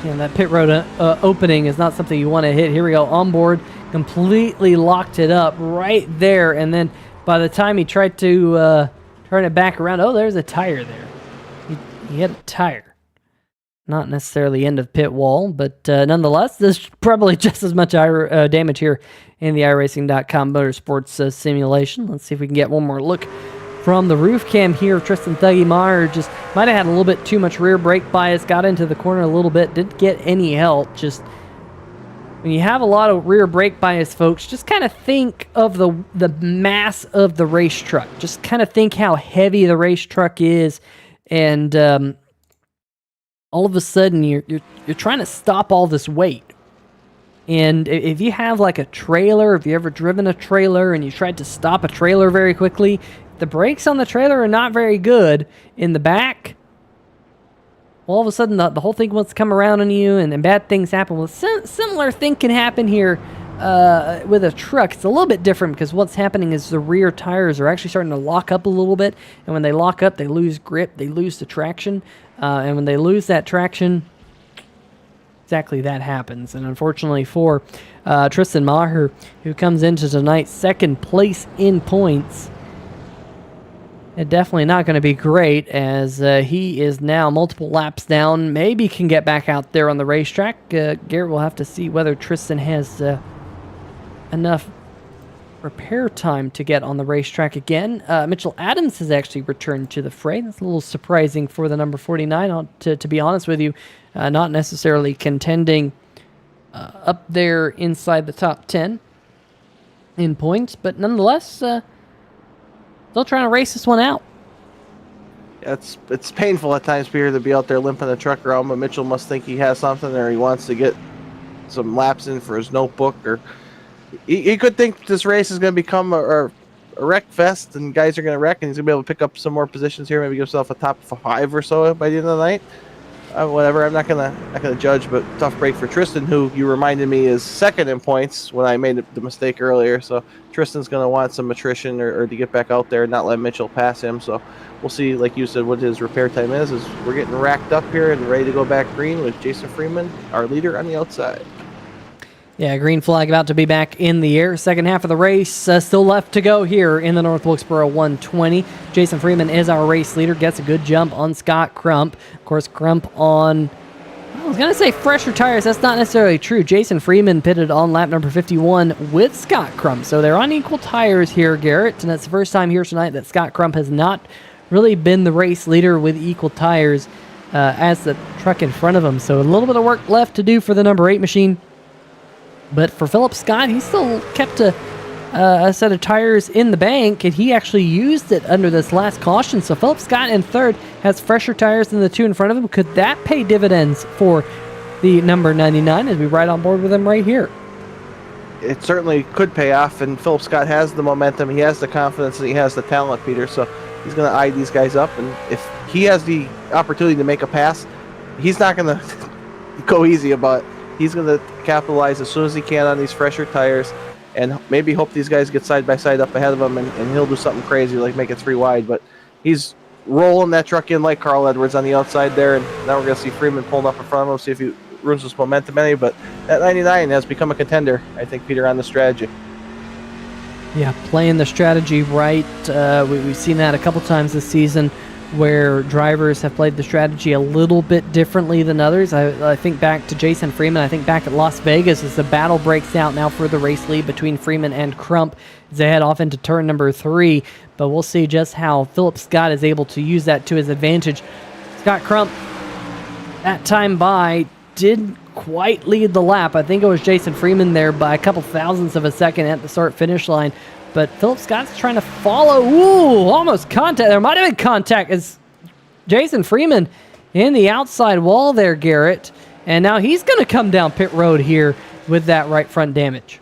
And that pit road opening is not something you want to hit. Here we go, on board, completely locked it up right there, and then by the time he tried to turn it back around, oh, there's a tire there. He hit a tire. Not necessarily end of pit wall, but nonetheless, there's probably just as much damage here in the iRacing.com Motorsports simulation. Let's see if we can get one more look from the roof cam here. Tristan Thuggy Maher just might have had a little bit too much rear brake bias, got into the corner a little bit, didn't get any help. Just when you have a lot of rear brake bias, folks, just kind of think of the mass of the race truck. Just kind of think how heavy the race truck is, and all of a sudden you're trying to stop all this weight. And if you have like a trailer, if you ever driven a trailer and you tried to stop a trailer very quickly, the brakes on the trailer are not very good in the back. All of a sudden, the whole thing wants to come around on you, and bad things happen. Well, similar thing can happen here with a truck. It's a little bit different because what's happening is the rear tires are actually starting to lock up a little bit, and when they lock up, they lose grip, they lose the traction, and when they lose that traction, exactly that happens. And unfortunately for Tristan Maher, who comes into tonight's second place in points, it's definitely not going to be great, as he is now multiple laps down. Maybe can get back out there on the racetrack. Garrett will have to see whether Tristan has enough repair time to get on the racetrack again. Mitchell Adams has actually returned to the fray. That's a little surprising for the number 49, to be honest with you. Not necessarily contending up there inside the top 10 in points, but nonetheless, still trying to race this one out. Yeah, it's painful at times, Peter, to be out there limping the truck around, but Mitchell must think he has something, or he wants to get some laps in for his notebook, or he could think this race is going to become a wreck fest, and guys are going to wreck, and he's going to be able to pick up some more positions here, maybe give himself a top 5 or so by the end of the night. Whatever, I'm not gonna judge, but tough break for Tristan, who you reminded me is second in points when I made the mistake earlier. So Tristan's gonna want some attrition or to get back out there and not let Mitchell pass him. So we'll see, like you said, what his repair time is. We're getting racked up here and ready to go back green with Jason Freeman, our leader, on the outside. Yeah, green flag about to be back in the air. Second half of the race still left to go here in the North Wilkesboro 120. Jason Freeman is our race leader, gets a good jump on Scott Crump. Of course, Crump on, I was going to say fresher tires. That's not necessarily true. Jason Freeman pitted on lap number 51 with Scott Crump. So they're on equal tires here, Garrett. And that's the first time here tonight that Scott Crump has not really been the race leader with equal tires as the truck in front of him. So a little bit of work left to do for the number 8 machine. But for Philip Scott, he still kept a set of tires in the bank, and he actually used it under this last caution. So Philip Scott in third has fresher tires than the two in front of him. Could that pay dividends for the number 99 as we ride on board with him right here? It certainly could pay off, and Philip Scott has the momentum, he has the confidence, and he has the talent, Peter. So he's going to eye these guys up, and if he has the opportunity to make a pass, he's not going to go easy about it. He's going to capitalize as soon as he can on these fresher tires and maybe hope these guys get side by side up ahead of him, and he'll do something crazy like make it 3 wide. But he's rolling that truck in like Carl Edwards on the outside there, and now we're going to see Freeman pulling up in front of him, see if he ruins his momentum any. But that 99 has become a contender, I think, Peter, on the strategy. Yeah, playing the strategy right. We've seen that a couple times this season, where drivers have played the strategy a little bit differently than others. I think back to Jason Freeman. I think back at Las Vegas as the battle breaks out now for the race lead between Freeman and Crump as they head off into turn number 3. But we'll see just how Philip Scott is able to use that to his advantage. Scott Crump, that time by, didn't quite lead the lap. I think it was Jason Freeman there by a couple thousandths of a second at the start-finish line. But Philip Scott's trying to follow. Ooh, almost contact. There might have been contact as Jason Freeman in the outside wall there, Garrett. And now he's going to come down pit road here with that right front damage.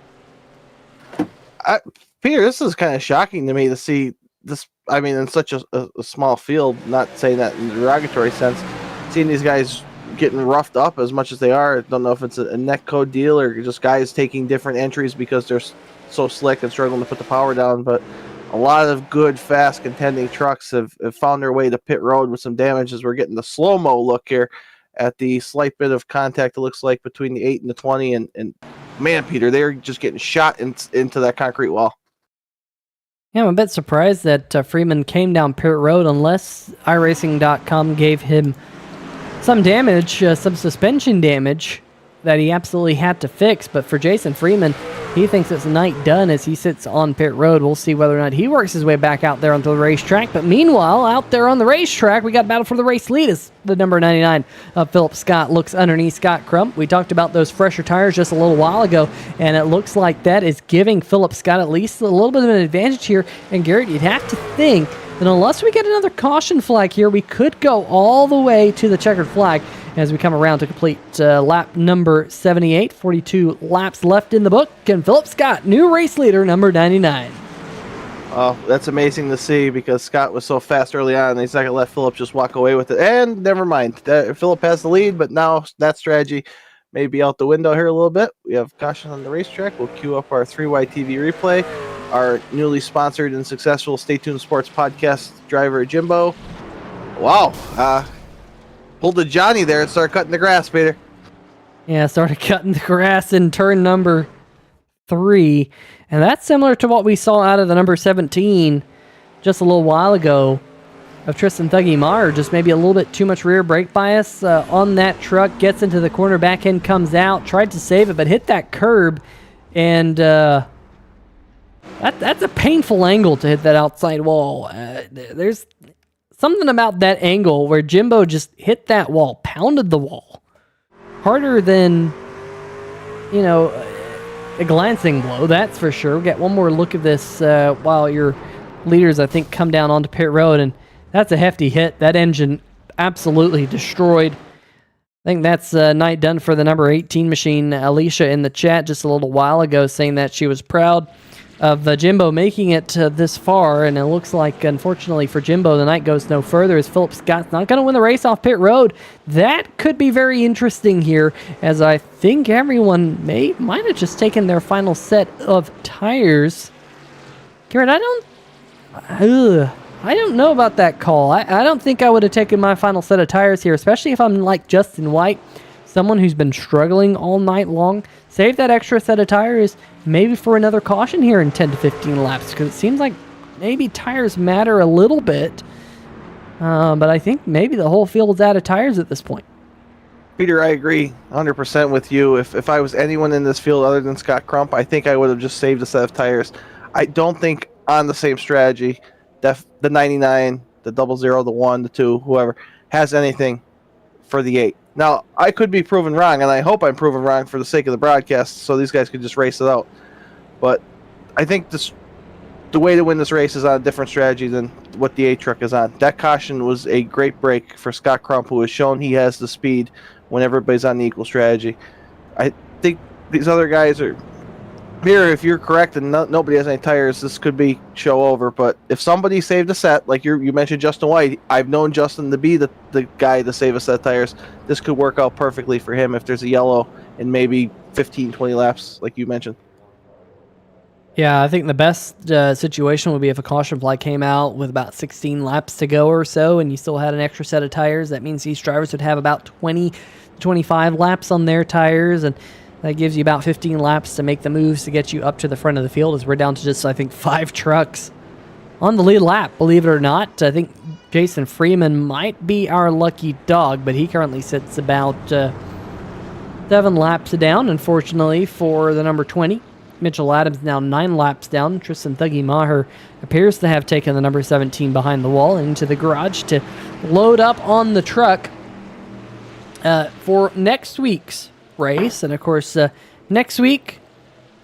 Peter, this is kind of shocking to me to see this. I mean, in such a small field, not saying that in a derogatory sense, seeing these guys getting roughed up as much as they are. I don't know if it's a neck code deal or just guys taking different entries because they're so slick and struggling to put the power down, but a lot of good, fast, contending trucks have found their way to pit road with some damage as we're getting the slow-mo look here at the slight bit of contact it looks like between the 8 and the 20, and man, Peter, they're just getting shot into that concrete wall. Yeah, I'm a bit surprised that Freeman came down pit road unless iRacing.com gave him some damage, some suspension damage that he absolutely had to fix. But for Jason Freeman, he thinks it's night done as he sits on pit road. We'll see whether or not he works his way back out there onto the racetrack. But meanwhile, out there on the racetrack, we got battle for the race lead as the number 99 of Philip Scott looks underneath Scott Crump. We talked about those fresher tires just a little while ago, and it looks like that is giving Philip Scott at least a little bit of an advantage here. And Garrett, you'd have to think that unless we get another caution flag here, we could go all the way to the checkered flag as we come around to complete lap number 78. 42 laps left in the book, and Philip Scott, new race leader, number 99. Oh, that's amazing to see because Scott was so fast early on, and he's not going to let Philip just walk away with it. And never mind, Philip has the lead, but now that strategy may be out the window here a little bit. We have caution on the racetrack. We'll queue up our 3Y TV replay. Our newly sponsored and successful Stay Tuned Sports podcast driver, Jimbo. Wow. Pulled a Johnny there and started cutting the grass, Peter. Yeah, started cutting the grass in turn number 3. And that's similar to what we saw out of the number 17 just a little while ago of Tristan Thuggy Maher. Just maybe a little bit too much rear brake bias on that truck. Gets into the corner, back end comes out. Tried to save it, but hit that curb. And that's a painful angle to hit that outside wall. There's something about that angle where Jimbo just hit that wall, pounded the wall. Harder than, a glancing blow, that's for sure. We'll get one more look at this while your leaders, I think, come down onto pit road, and that's a hefty hit. That engine absolutely destroyed. I think that's night done for the number 18 machine. Alicia in the chat just a little while ago saying that she was proud of Jimbo making it this far, and it looks like, unfortunately for Jimbo, the night goes no further as Philip Scott's not going to win the race off pit road. That could be very interesting here, as I think everyone might have just taken their final set of tires. Garrett, I don't know about that call. I don't think I would have taken my final set of tires here, especially if I'm like Justin White, someone who's been struggling all night long, save that extra set of tires maybe for another caution here in 10 to 15 laps, because it seems like maybe tires matter a little bit. But I think maybe the whole field's out of tires at this point. Peter, I agree 100% with you. If I was anyone in this field other than Scott Crump, I think I would have just saved a set of tires. I don't think on the same strategy, the 99, the 00, the 1, the 2, whoever, has anything for the 8. Now, I could be proven wrong, and I hope I'm proven wrong for the sake of the broadcast, so these guys could just race it out. But I think the way to win this race is on a different strategy than what the 8 truck is on. That caution was a great break for Scott Crump, who has shown he has the speed when everybody's on the equal strategy. I think these other guys are here. If you're correct and nobody has any tires, this could be show over. But if somebody saved a set, like you mentioned Justin White, I've known Justin to be the guy to save a set of tires. This could work out perfectly for him if there's a yellow in maybe 15, 20 laps, like you mentioned. Yeah, I think the best situation would be if a caution flag came out with about 16 laps to go or so, and you still had an extra set of tires. That means these drivers would have about 20, 25 laps on their tires, and that gives you about 15 laps to make the moves to get you up to the front of the field, as we're down to just, I think, 5 trucks on the lead lap, believe it or not. I think Jason Freeman might be our lucky dog, but he currently sits about 7 laps down, unfortunately, for the number 20. Mitchell Adams now 9 laps down. Tristan Thuggy Maher appears to have taken the number 17 behind the wall into the garage to load up on the truck for next week's race. And of course, next week,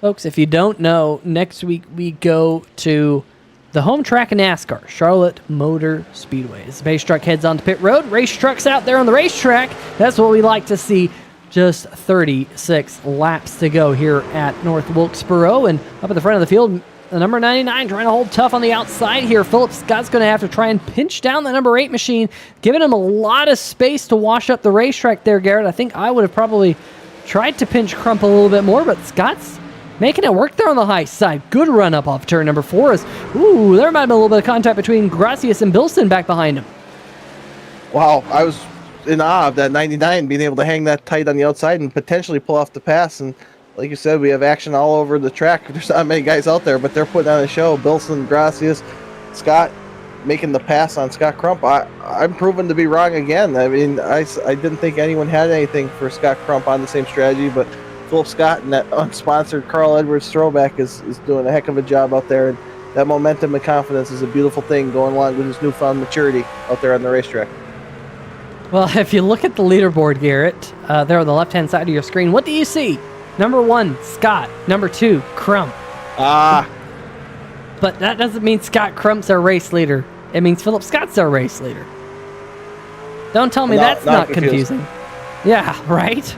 folks, if you don't know, next week we go to the home track of NASCAR, Charlotte Motor Speedway. As the base truck heads onto pit road, race trucks out there on the racetrack. That's what we like to see. Just 36 laps to go here at North Wilkesboro. And up at the front of the field, the number 99 trying to hold tough on the outside here. Philip Scott's going to have to try and pinch down the number 8 machine, giving him a lot of space to wash up the racetrack there, Garrett. I think I would have probably tried to pinch Crump a little bit more, but Scott's making it work there on the high side. Good run up off turn number 4. There might have been a little bit of contact between Gracias and Bilson back behind him. Wow, I was in awe of that 99 being able to hang that tight on the outside and potentially pull off the pass. And like you said, we have action all over the track. There's not many guys out there, but they're putting on a show. Bilson, Gracias, Scott making the pass on Scott Crump. I'm proven to be wrong again. I mean, I didn't think anyone had anything for Scott Crump on the same strategy, but Philip Scott and that unsponsored Carl Edwards throwback is doing a heck of a job out there. And that momentum and confidence is a beautiful thing going along with his newfound maturity out there on the racetrack. Well, if you look at the leaderboard, Garrett, there on the left-hand side of your screen, what do you see? Number 1, Scott. Number 2, Crump. But that doesn't mean Scott Crump's our race leader. It means Philip Scott's our race leader. Don't tell me that's not confusing. Yeah, right?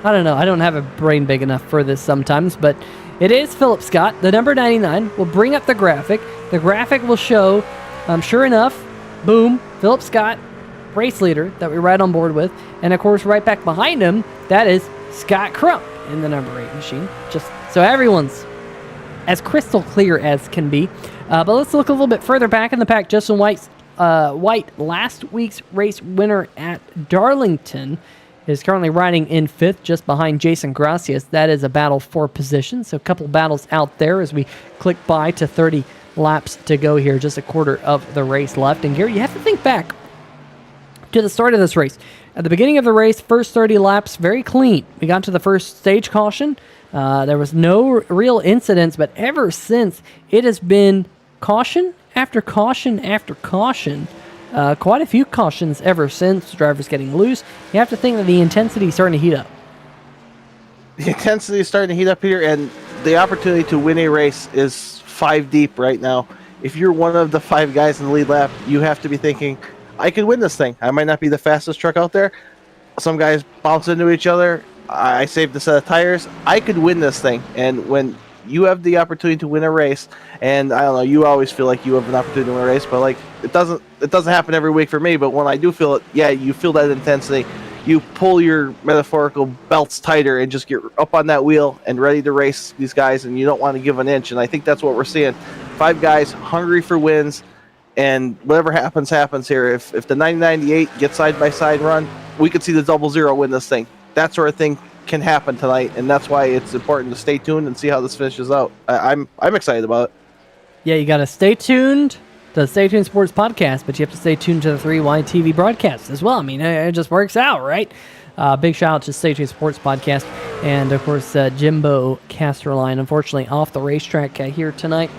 I don't know. I don't have a brain big enough for this sometimes, but it is Philip Scott. The number 99 will bring up the graphic. The graphic will show, sure enough, boom, Philip Scott, race leader that we ride on board with. And of course, right back behind him, that is Scott Crump in the number 8 machine. Just so everyone's as crystal clear as can be. But let's look a little bit further back in the pack. Justin White, last week's race winner at Darlington, is currently riding in 5th, just behind Jason Gracias. That is a battle for position. So a couple battles out there as we click by to 30 laps to go here. Just a quarter of the race left. And Gary, you have to think back to the start of this race. At the beginning of the race, first 30 laps, very clean. We got to the first stage caution. There was no real incidents, but ever since, it has been caution after caution after caution. Quite a few cautions ever since. Drivers getting loose. You have to think that the intensity is starting to heat up. The intensity is starting to heat up here, and the opportunity to win a race is 5 deep right now. If you're one of the 5 guys in the lead lap, you have to be thinking, I could win this thing. I might not be the fastest truck out there. Some guys bounce into each other. I saved a set of tires. I could win this thing. And when you have the opportunity to win a race, and I don't know, you always feel like you have an opportunity to win a race, but like it doesn't happen every week for me. But when I do feel it, yeah, you feel that intensity. You pull your metaphorical belts tighter and just get up on that wheel and ready to race these guys, and you don't want to give an inch. And I think that's what we're seeing. 5 guys hungry for wins. And whatever happens here. If the 998 gets side-by-side run, we could see the 00 win this thing. That sort of thing can happen tonight, and that's why it's important to stay tuned and see how this finishes out. I'm excited about it. Yeah, you got to stay tuned to the Stay Tuned Sports podcast, but you have to stay tuned to the 3Y TV broadcast as well. I mean, it just works out, right? Big shout out to Stay Tuned Sports podcast, and of course, Jimbo Casterline, unfortunately off the racetrack here tonight.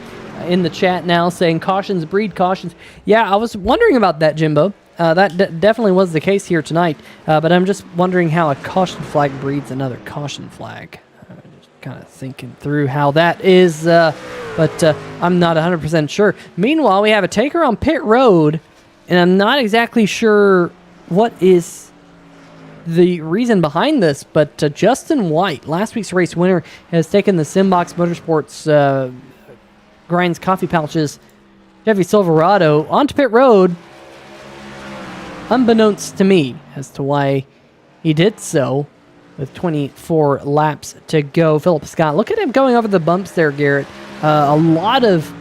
In the chat now saying cautions breed cautions. Yeah, I was wondering about that, Jimbo. That definitely was the case here tonight, but I'm just wondering how a caution flag breeds another caution flag. Just kind of thinking through how that is, but I'm not 100% sure. Meanwhile, we have a taker on pit road, and I'm not exactly sure what is the reason behind this, but Justin White, last week's race winner, has taken the Simbox Motorsports Grinds Coffee Pouches Chevy Silverado onto pit road, unbeknownst to me as to why he did so with 24 laps to go. Philip Scott, look at him going over the bumps there, Garrett. A lot of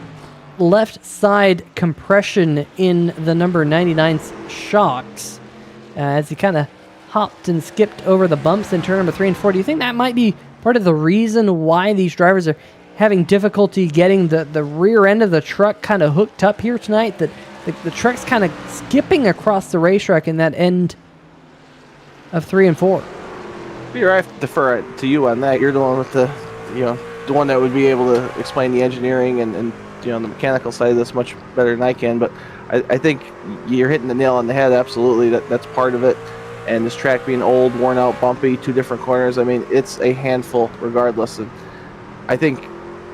left side compression in the number 99's shocks as he kind of hopped and skipped over the bumps in turn number 3 and 4. Do you think that might be part of the reason why these drivers are having difficulty getting the rear end of the truck kind of hooked up here tonight? That the truck's kind of skipping across the racetrack in that end of 3 and 4. Peter, I have to defer to you on that. You're the one with the one that would be able to explain the engineering and the mechanical side of this much better than I can. But I think you're hitting the nail on the head. Absolutely, that's part of it. And this track being old, worn out, bumpy, 2 different corners. I mean, it's a handful regardless. And I think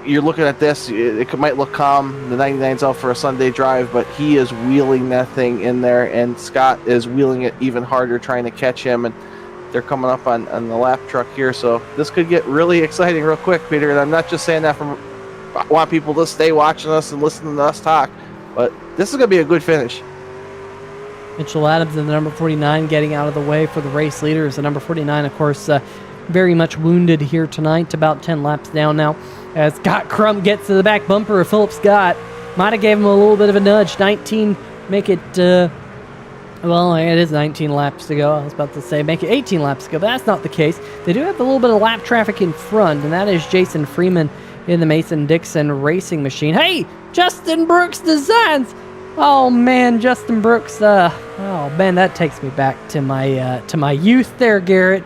you're looking at this, it might look calm. The 99's out for a Sunday drive, but he is wheeling that thing in there, and Scott is wheeling it even harder, trying to catch him. And they're coming up on the lap truck here, so this could get really exciting real quick, Peter. And I'm not just saying that I want people to stay watching us and listening to us talk, but this is going to be a good finish. Mitchell Adams in the number 49 getting out of the way for the race leaders. The number 49, of course, very much wounded here tonight, about 10 laps down now. As Scott Crump gets to the back bumper of Philip Scott. Might have gave him a little bit of a nudge. 19, make it, well, it is 19 laps to go. I was about to say make it 18 laps to go, but that's not the case. They do have a little bit of lap traffic in front, and that is Jason Freeman in the Mason-Dixon racing machine. Hey, Justin Brooks Designs! Oh man, Justin Brooks. Oh man, that takes me back to my youth there, Garrett.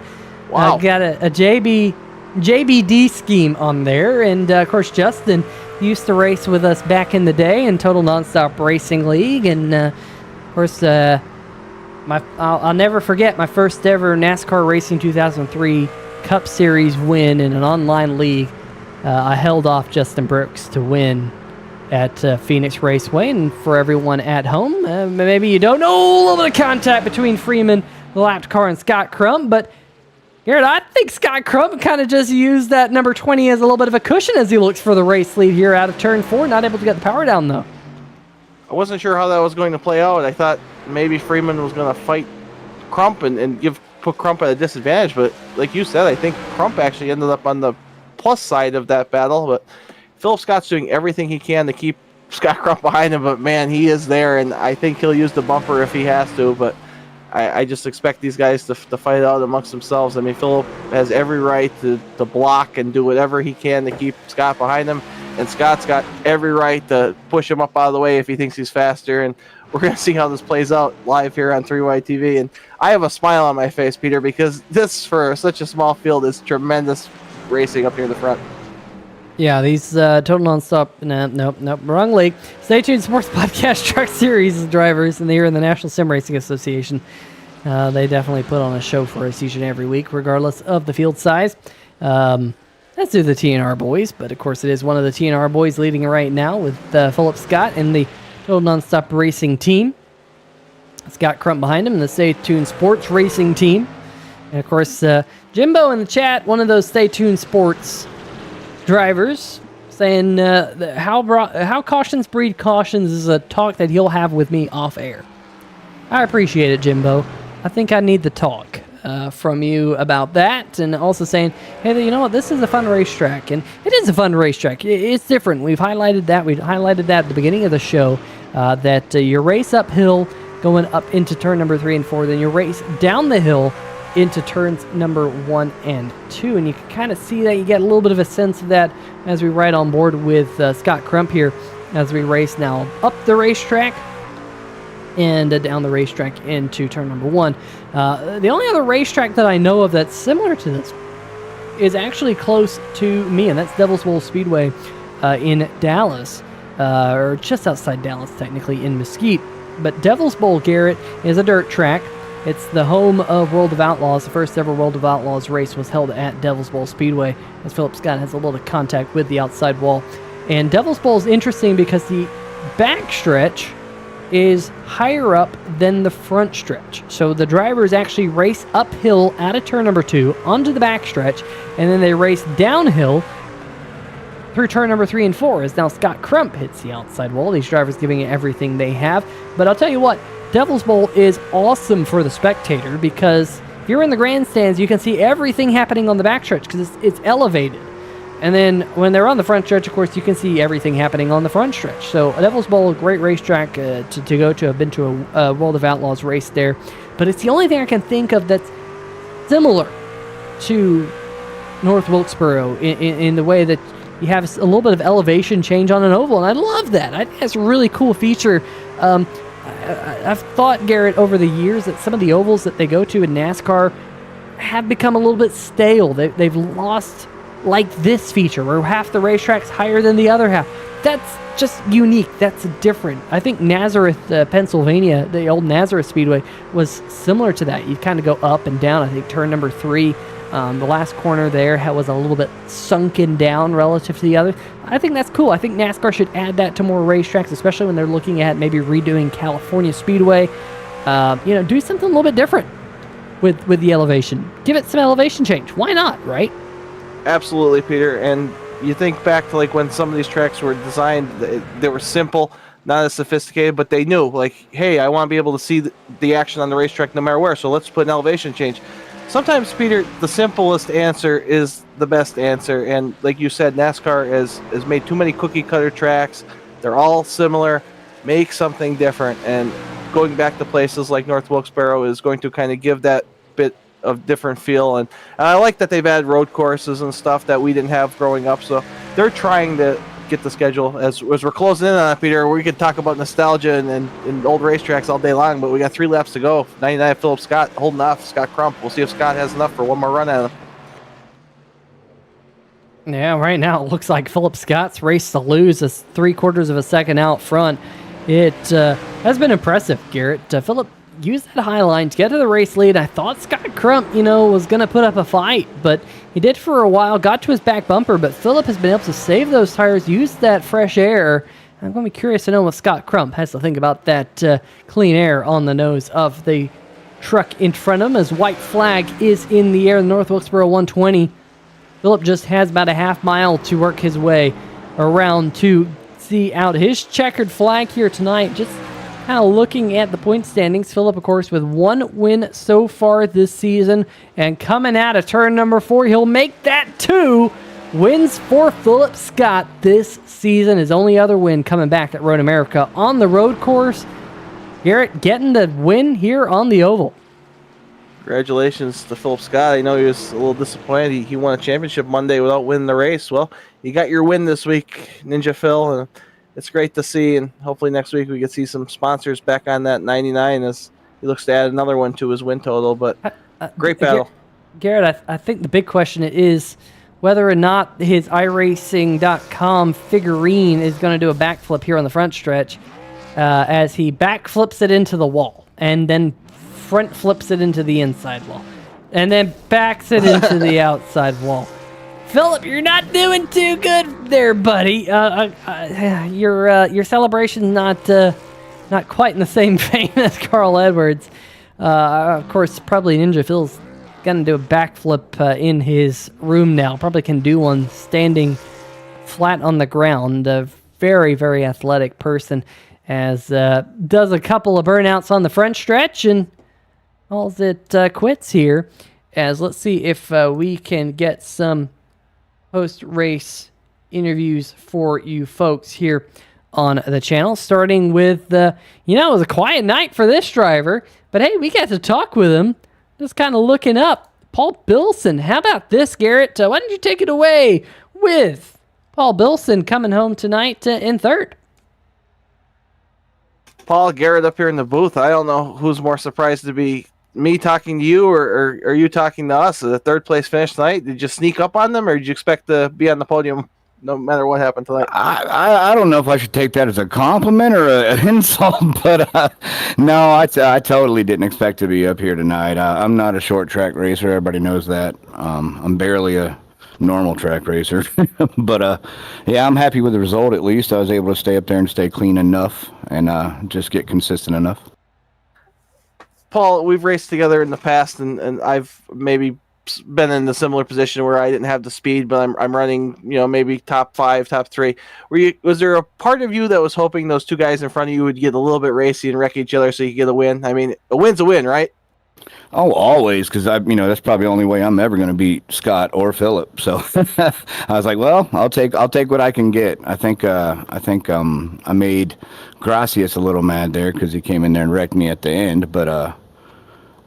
Wow. Got a JBD scheme on there, and of course Justin used to race with us back in the day in Total Nonstop Racing League, and of course I'll never forget my first ever NASCAR Racing 2003 Cup Series win in an online league. I held off Justin Brooks to win at Phoenix Raceway. And for everyone at home, maybe you don't know a little bit of contact between Freeman, the lapped car, and Scott Crump, but Garrett, I think Scott Crump kind of just used that number 20 as a little bit of a cushion as he looks for the race lead here out of turn 4, not able to get the power down though. I wasn't sure how that was going to play out. I thought maybe Freeman was going to fight Crump and put Crump at a disadvantage, but like you said, I think Crump actually ended up on the plus side of that battle. But Philip Scott's doing everything he can to keep Scott Crump behind him, but man, he is there, and I think he'll use the bumper if he has to, but I just expect these guys to fight out amongst themselves. I mean, Philip has every right to block and do whatever he can to keep Scott behind him, and Scott's got every right to push him up out of the way if he thinks he's faster, and we're going to see how this plays out live here on 3Y TV. And I have a smile on my face, Peter, because this, for such a small field, is tremendous racing up here in the front. Yeah, these Total Nonstop, nope, wrong league. Stay tuned, Sports Podcast Truck Series drivers, and they're in the National Sim Racing Association. They definitely put on a show for us each and every week, regardless of the field size. Let's do the TNR boys, but of course it is one of the TNR boys leading right now with Philip Scott and the Total Nonstop Racing team. Scott Crump behind him, and the Stay Tuned Sports Racing team. And of course, Jimbo in the chat, one of those Stay Tuned Sports drivers, saying how cautions breed cautions is a talk that he'll have with me off air. I appreciate it, Jimbo. I think I need the talk from you about that, and also saying, hey, you know what, this is a fun racetrack, and it is a fun racetrack. It's different. We've highlighted that at the beginning of the show, that you race uphill going up into turn number 3 and 4, then you race down the hill into turns number 1 and 2. And you can kind of see that. You get a little bit of a sense of that as we ride on board with Scott Crump here as we race now up the racetrack and down the racetrack into turn number 1. The only other racetrack that I know of that's similar to this is actually close to me, and that's Devil's Bowl Speedway in Dallas, or just outside Dallas, technically, in Mesquite. But Devil's Bowl, Garrett, is a dirt track. It's the home of World of Outlaws. The first ever World of Outlaws race was held at Devil's Bowl Speedway, as Philip Scott has a little contact with the outside wall. And Devil's Bowl is interesting because the backstretch is higher up than the front stretch. So the drivers actually race uphill out of turn number 2 onto the backstretch, and then they race downhill through turn number 3 and 4 as now Scott Crump hits the outside wall. These drivers giving it everything they have. But I'll tell you what, Devil's Bowl is awesome for the spectator because if you're in the grandstands, you can see everything happening on the backstretch because it's elevated. And then when they're on the front stretch, of course, you can see everything happening on the front stretch. So Devil's Bowl, a great racetrack to go to. I've been to a World of Outlaws race there. But it's the only thing I can think of that's similar to North Wilkesboro in the way that you have a little bit of elevation change on an oval. And I love that. I think that's a really cool feature. I've thought, Garrett, over the years that some of the ovals that they go to in NASCAR have become a little bit stale. They've lost like this feature where half the racetrack's higher than the other half. That's just unique. That's different. I think Nazareth, Pennsylvania, the old Nazareth Speedway, was similar to that. You kind of go up and down. I think turn number 3, the last corner there was a little bit sunken down relative to the other. I think that's cool. I think NASCAR should add that to more racetracks, especially when they're looking at maybe redoing California Speedway. Do something a little bit different with the elevation. Give it some elevation change. Why not, right? Absolutely, Peter. And you think back to like when some of these tracks were designed, they were simple, not as sophisticated, but they knew like, hey, I want to be able to see the action on the racetrack no matter where, so let's put an elevation change. Sometimes, Peter, the simplest answer is the best answer. And like you said, NASCAR has made too many cookie cutter tracks. They're all similar. Make something different. And going back to places like North Wilkesboro is going to kind of give that bit of different feel. And I like that they've added road courses and stuff that we didn't have growing up. So they're trying to get the schedule. As we're closing in on it, Peter, we could talk about nostalgia and old racetracks all day long, but we got 3 laps to go. 99 Philip Scott holding off Scott Crump. We'll see if Scott has enough for one more run at him. Yeah, right now it looks like Philip Scott's race to lose is 3/4 of a second out front. It has been impressive, Garrett. Philip used that high line to get to the race lead. I thought Scott Crump, was going to put up a fight, but he did for a while, got to his back bumper, but Philip has been able to save those tires, use that fresh air. I'm going to be curious to know what Scott Crump has to think about that clean air on the nose of the truck in front of him as white flag is in the air, the North Wilkesboro 120. Philip just has about a half mile to work his way around to see out his checkered flag here tonight. Just kind of looking at the point standings, Philip, of course, with 1 win so far this season, and coming out of turn number 4, he'll make that 2 wins for Philip Scott this season. His only other win coming back at Road America on the road course. Garrett getting the win here on the oval. Congratulations to Philip Scott. I know he was a little disappointed. He won a championship Monday without winning the race. Well, you got your win this week, Ninja Phil, and it's great to see, and hopefully next week we can see some sponsors back on that 99 as he looks to add another one to his win total. But great battle. Garrett, I think the big question is whether or not his iRacing.com figurine is going to do a backflip here on the front stretch as he backflips it into the wall and then front flips it into the inside wall and then backs it into the outside wall. Philip, you're not doing too good there, buddy. Your celebration's not quite in the same vein as Carl Edwards. Of course, probably Ninja Phil's gonna do a backflip in his room now. Probably can do one standing flat on the ground. A very, very athletic person, as does a couple of burnouts on the front stretch and calls it quits here. As let's see if we can get some post-race interviews for you folks here on the channel, starting with, it was a quiet night for this driver, but hey, we got to talk with him. just kind of looking up. Paul Bilson, how about this, Garrett? Why don't you take it away with Paul Bilson coming home tonight in third? Paul, Garrett up here in the booth. I don't know who's more surprised to be me talking to you or you talking to us. The third place finish tonight. Did you sneak up on them, or did you expect to be on the podium no matter what happened tonight? I don't know if I should take that as a compliment or an insult, but no, I totally didn't expect to be up here tonight. I'm not a short track racer. Everybody knows that. I'm barely a normal track racer, but yeah, I'm happy with the result. At least I was able to stay up there and stay clean enough and just get consistent enough. Paul, we've raced together in the past, and I've maybe been in a similar position where I didn't have the speed, but I'm running, maybe top 5, top 3. Was there a part of you that was hoping those two guys in front of you would get a little bit racy and wreck each other so you could get a win? I mean, a win's a win, right? Oh, always, because that's probably the only way I'm ever going to beat Scott or Philip. So I was like, well, I'll take what I can get. I think I made Gracias a little mad there because he came in there and wrecked me at the end, but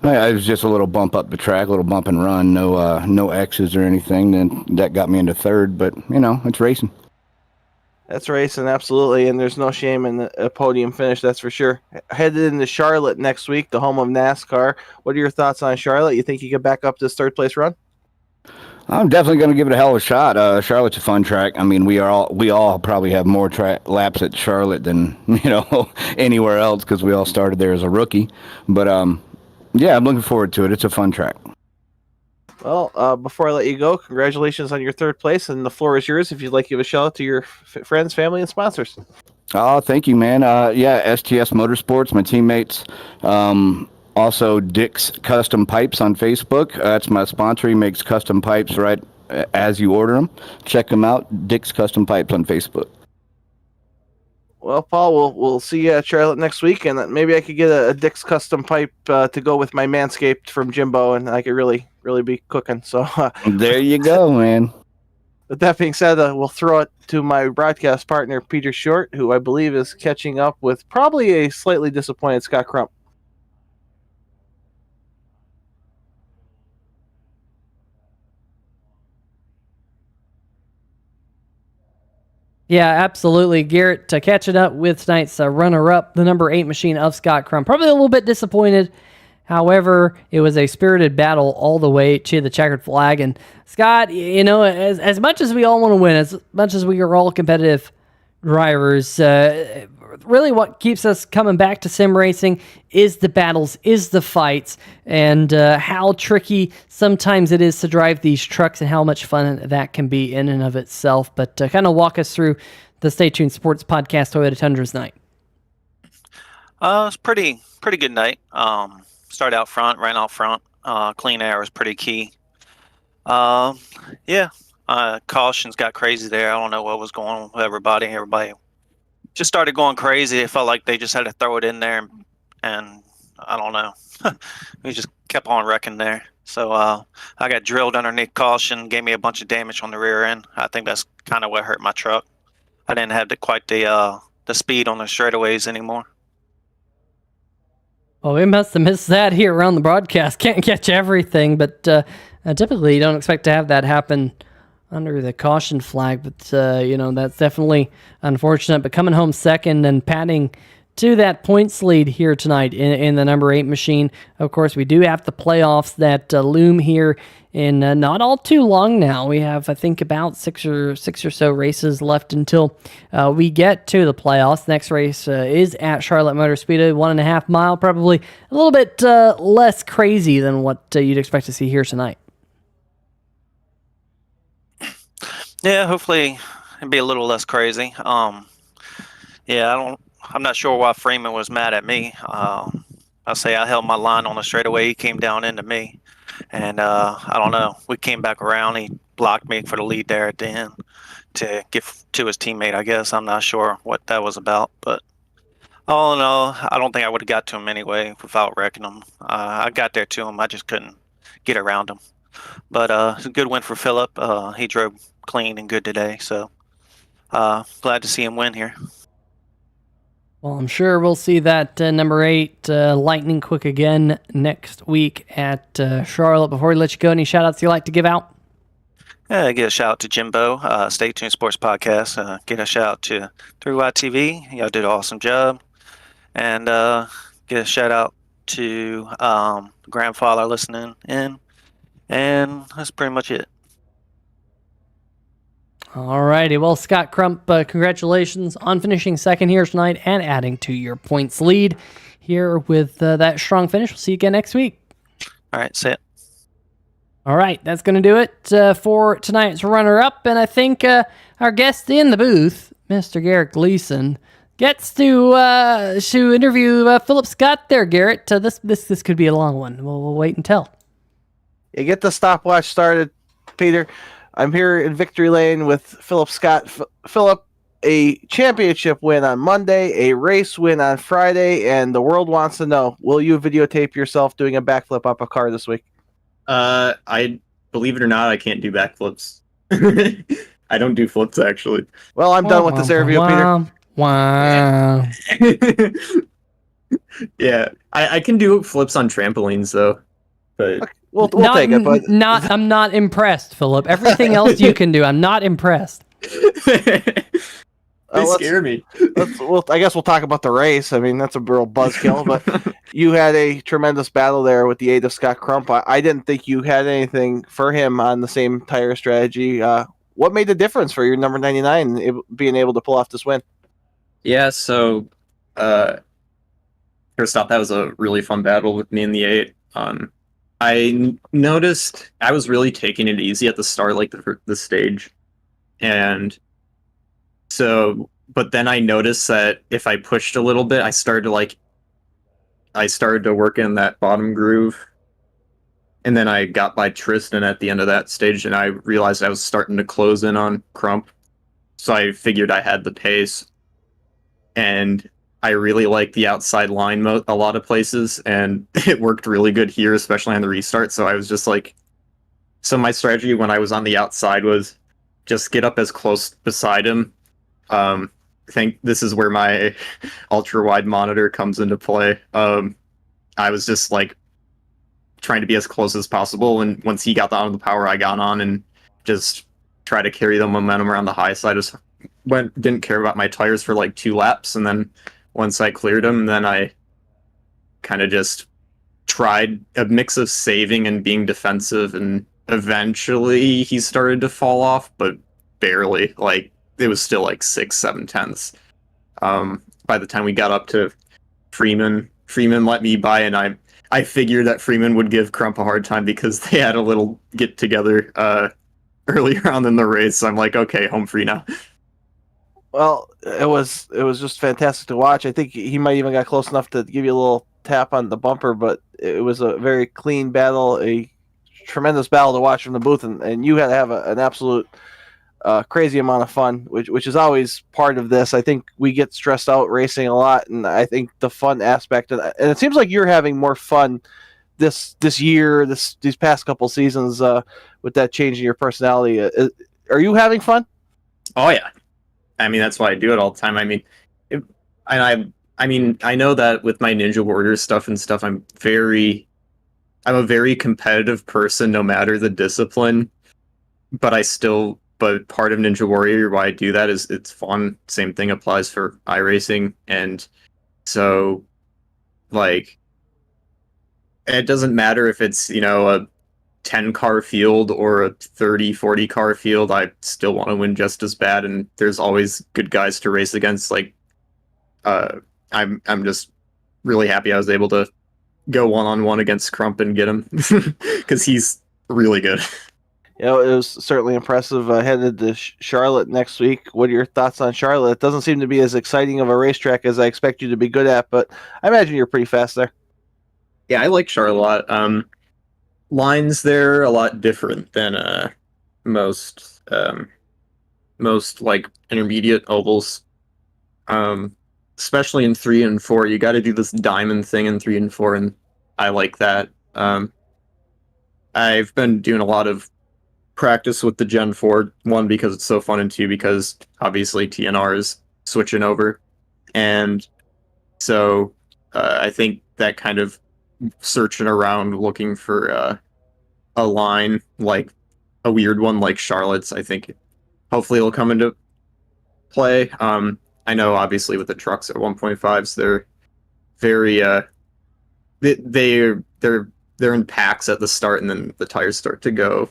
it was just a little bump up the track, a little bump and run, no X's or anything. Then that got me into third, but it's racing. That's racing, absolutely, and there's no shame in a podium finish, that's for sure. Headed into Charlotte next week, the home of NASCAR. What are your thoughts on Charlotte? You think you can back up this third place run? I'm definitely going to give it a hell of a shot. Charlotte's a fun track. I mean, we all probably have more track laps at Charlotte than anywhere else because we all started there as a rookie. But yeah, I'm looking forward to it. It's a fun track. Well, before I let you go, congratulations on your third place, and the floor is yours if you'd like to give a shout out to your friends, family, and sponsors. Oh, thank you, man. Yeah, STS Motorsports, my teammates. Also, Dick's Custom Pipes on Facebook. That's my sponsor. He makes custom pipes right as you order them. Check them out, Dick's Custom Pipes on Facebook. Well, Paul, we'll see you at Charlotte next week, and maybe I could get a Dick's Custom Pipe to go with my Manscaped from Jimbo, and I could really be cooking. So there you go, man. With that being said, we'll throw it to my broadcast partner, Peter Short, who I believe is catching up with probably a slightly disappointed Scott Crump. Yeah, absolutely. Garrett, catching up with tonight's runner-up, the number 8 machine of Scott Crump. Probably a little bit disappointed. However, it was a spirited battle all the way to the checkered flag. And Scott, as much as we all want to win, as much as we are all competitive drivers, really what keeps us coming back to sim racing is the battles, is the fights, and how tricky sometimes it is to drive these trucks and how much fun that can be in and of itself. But kind of walk us through the Stay Tuned Sports Podcast Toyota Tundra's night. It was pretty good night. Started out front, ran out front. Clean air was pretty key. Yeah, cautions got crazy there. I don't know what was going on with everybody. Everybody just started going crazy. It felt like they just had to throw it in there, and I don't know. We just kept on wrecking there. So I got drilled underneath caution, gave me a bunch of damage on the rear end. I think that's kind of what hurt my truck. I didn't have quite the speed on the straightaways anymore. Well, we must have missed that here around the broadcast. Can't catch everything, but typically you don't expect to have that happen under the caution flag. But, that's definitely unfortunate. But coming home second and padding to that points lead here tonight in the number 8 machine. Of course, we do have the playoffs that loom here in not all too long now. We have, I think, about six or so races left until we get to the playoffs. Next race is at Charlotte Motor Speedway, 1.5 mile, probably a little bit less crazy than what you'd expect to see here tonight. Yeah, hopefully it'd be a little less crazy. I'm not sure why Freeman was mad at me. I held my line on the straightaway. He came down into me, and I don't know. We came back around. He blocked me for the lead there at the end to get to his teammate, I guess. I'm not sure what that was about, but all in all, I don't think I would have got to him anyway without wrecking him. I got there to him. I just couldn't get around him. But it's a good win for Philip. He drove clean and good today, so glad to see him win here. Well, I'm sure we'll see that number 8 lightning quick again next week at Charlotte. Before we let you go, any shout-outs you like to give out? Get a shout out to Jimbo, Stay Tuned Sports Podcast. Get a shout out to 3Y TV. Y'all did an awesome job. And get a shout out to grandfather listening in. And that's pretty much it. All righty. Well, Scott Crump, congratulations on finishing second here tonight and adding to your points lead here with that strong finish. We'll see you again next week. All right, see ya. All right, that's going to do it for tonight's runner-up. And I think our guest in the booth, Mr. Garrett Gleason, gets to interview Philip Scott there, Garrett. This could be a long one. We'll wait and tell. Yeah, get the stopwatch started, Peter. I'm here in Victory Lane with Philip Scott. Philip, a championship win on Monday, a race win on Friday, and the world wants to know, will you videotape yourself doing a backflip up a car this week? I believe it or not, I can't do backflips. I don't do flips, actually. Well, I'm done with this interview, Peter. Wow. Yeah, I can do flips on trampolines, though. But Okay. We'll take it, but I'm not impressed, Philip. Everything else you can do, I'm not impressed. they scare me. I guess we'll talk about the race. I mean, that's a real buzzkill, but you had a tremendous battle there with the aid of Scott Crump. I didn't think you had anything for him on the same tire strategy. What made the difference for your number 99 being able to pull off this win? Yeah, so first off, that was a really fun battle with me and the 8. I noticed I was really taking it easy at the start, like the stage. And so, but then I noticed that if I pushed a little bit, I started to work in that bottom groove. And then I got by Tristan at the end of that stage, and I realized I was starting to close in on Crump. So I figured I had the pace. And I really like the outside line a lot of places, and it worked really good here, especially on the restart. So I was just like, so my strategy when I was on the outside was just get up as close beside him. I think this is where my ultra wide monitor comes into play. I was just like trying to be as close as possible, and once he got on the power, I got on and just try to carry the momentum around the high side. Didn't care about my tires for like 2 laps, and then once I cleared him, then I kind of just tried a mix of saving and being defensive, and eventually he started to fall off, but barely. Like, it was still like 6-7 tenths. By the time we got up to Freeman let me by, and I figured that Freeman would give Crump a hard time because they had a little get together earlier on in the race. So I'm like, okay, home free now. Well, it was just fantastic to watch. I think he might even got close enough to give you a little tap on the bumper, but it was a very clean battle, a tremendous battle to watch from the booth, and you had to have an absolute crazy amount of fun, which is always part of this. I think we get stressed out racing a lot, and I think the fun aspect of that, and it seems like you're having more fun this year, these past couple seasons with that change in your personality. Are you having fun? Oh yeah. I mean, that's why I do it all the time. I mean, I know that with my Ninja Warrior stuff, I'm a very competitive person, no matter the discipline. But part of Ninja Warrior, why I do that is it's fun. Same thing applies for iRacing, and so like it doesn't matter if it's a 10 car field or a 30-40 car field. I still want to win just as bad, and there's always good guys to race against. Like I'm just really happy I was able to go one-on-one against Crump and get him because he's really good. Yeah, it was certainly impressive. Headed to Charlotte next week. What are your thoughts on Charlotte? It doesn't seem to be as exciting of a racetrack as I expect you to be good at, but I imagine you're pretty fast there. Yeah, I like Charlotte. Lines there a lot different than most like intermediate ovals, especially in 3 and 4. You got to do this diamond thing in 3 and 4, and I like that. I've been doing a lot of practice with the Gen 4, 1 because it's so fun, and 2 because obviously TNR is switching over, and So I think that kind of searching around looking for a line, like a weird one like Charlotte's, I think hopefully it'll come into play. I know obviously with the trucks at 1.5s, they're very they're in packs at the start, and then the tires start to go.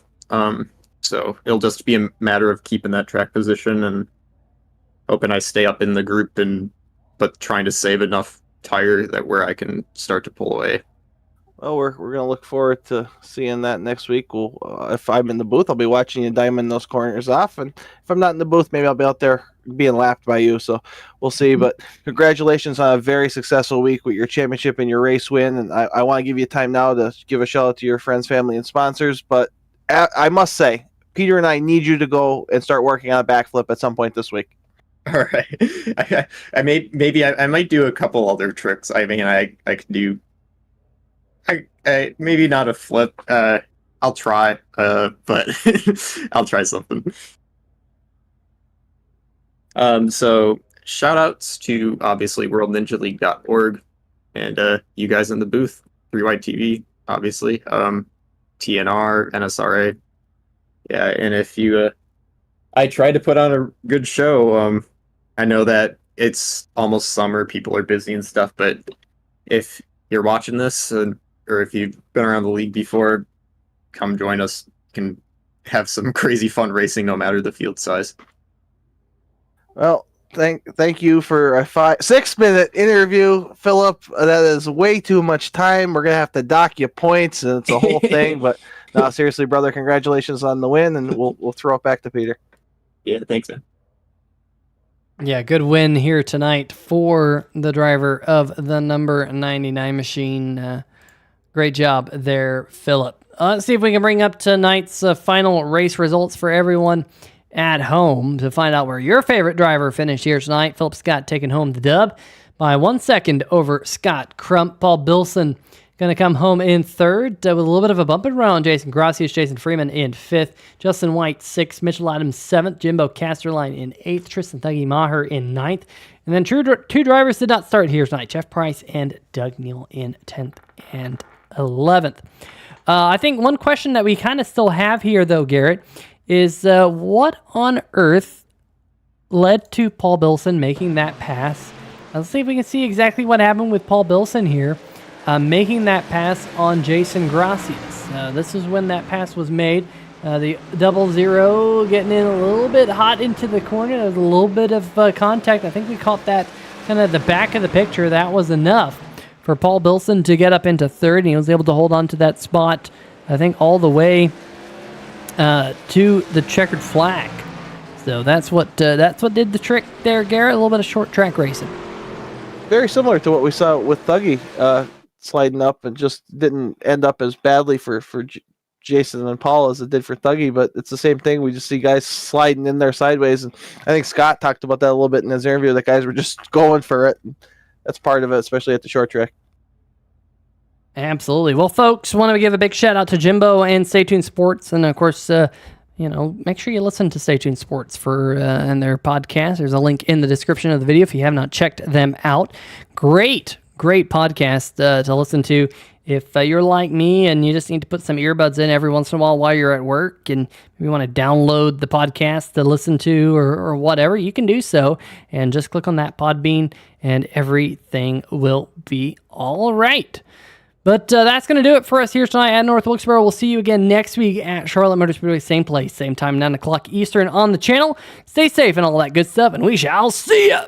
So it'll just be a matter of keeping that track position and hoping I stay up in the group, but trying to save enough tire that where I can start to pull away. Well, we're gonna look forward to seeing that next week. We'll, if I'm in the booth, I'll be watching you diamond those corners off, and if I'm not in the booth, maybe I'll be out there being lapped by you. So we'll see. But congratulations on a very successful week with your championship and your race win. And I want to give you time now to give a shout out to your friends, family, and sponsors. But I must say, Peter and I need you to go and start working on a backflip at some point this week. All right, I might do a couple other tricks. I mean, I could do. I maybe not a flip. I'll try, but I'll try something. So shout outs to obviously worldninjaleague.org and you guys in the booth, 3Y TV, obviously, TNR, NSRA. Yeah, and if you I try to put on a good show. I know that it's almost summer, people are busy and stuff, but if you're watching this or if you've been around the league before, come join us. You can have some crazy fun racing no matter the field size. Well, thank you for a 6-minute interview, Philip. That is way too much time. We're gonna have to dock you points, and it's a whole thing. But no, seriously, brother, congratulations on the win, and we'll throw it back to Peter. Yeah, thanks, man. Yeah, good win here tonight for the driver of the number 99 machine. Great job there, Philip. Let's see if we can bring up tonight's final race results for everyone at home to find out where your favorite driver finished here tonight. Philip Scott taking home the dub by 1 second over Scott Crump. Paul Bilson going to come home in third with a little bit of a bump and run. Jason Gracias, Jason Freeman in fifth. Justin White, 6th. Mitchell Adams, 7th. Jimbo Casterline in 8th. Tristan Thuggy Maher in 9th. And then two drivers did not start here tonight. Jeff Price and Doug Neal in 10th and 11th. I think one question that we kind of still have here, though, Garrett, is what on earth led to Paul Bilson making that pass? Let's see if we can see exactly what happened with Paul Bilson here, making that pass on Jason Gracias. This is when that pass was made. The 00 getting in a little bit hot into the corner. There was a little bit of contact. I think we caught that kind of the back of the picture. That was enough for Paul Bilson to get up into third, and he was able to hold on to that spot, I think, all the way to the checkered flag. So that's what did the trick there, Garrett. A little bit of short track racing. Very similar to what we saw with Thuggy sliding up, and just didn't end up as badly for Jason and Paul as it did for Thuggy, but it's the same thing. We just see guys sliding in there sideways, and I think Scott talked about that a little bit in his interview, that guys were just going for it. That's part of it, especially at the short track. Absolutely. Well, folks, want to give a big shout out to Jimbo and Stay Tuned Sports, and of course, make sure you listen to Stay Tuned Sports for and their podcast. There's a link in the description of the video if you have not checked them out. Great podcast to listen to. If you're like me and you just need to put some earbuds in every once in a while you're at work, and you want to download the podcast to listen to or whatever, you can do so, and just click on that Podbean and everything will be all right. But that's going to do it for us here tonight at North Wilkesboro. We'll see you again next week at Charlotte Motor Speedway, same place, same time, 9 o'clock Eastern on the channel. Stay safe and all that good stuff, and we shall see ya!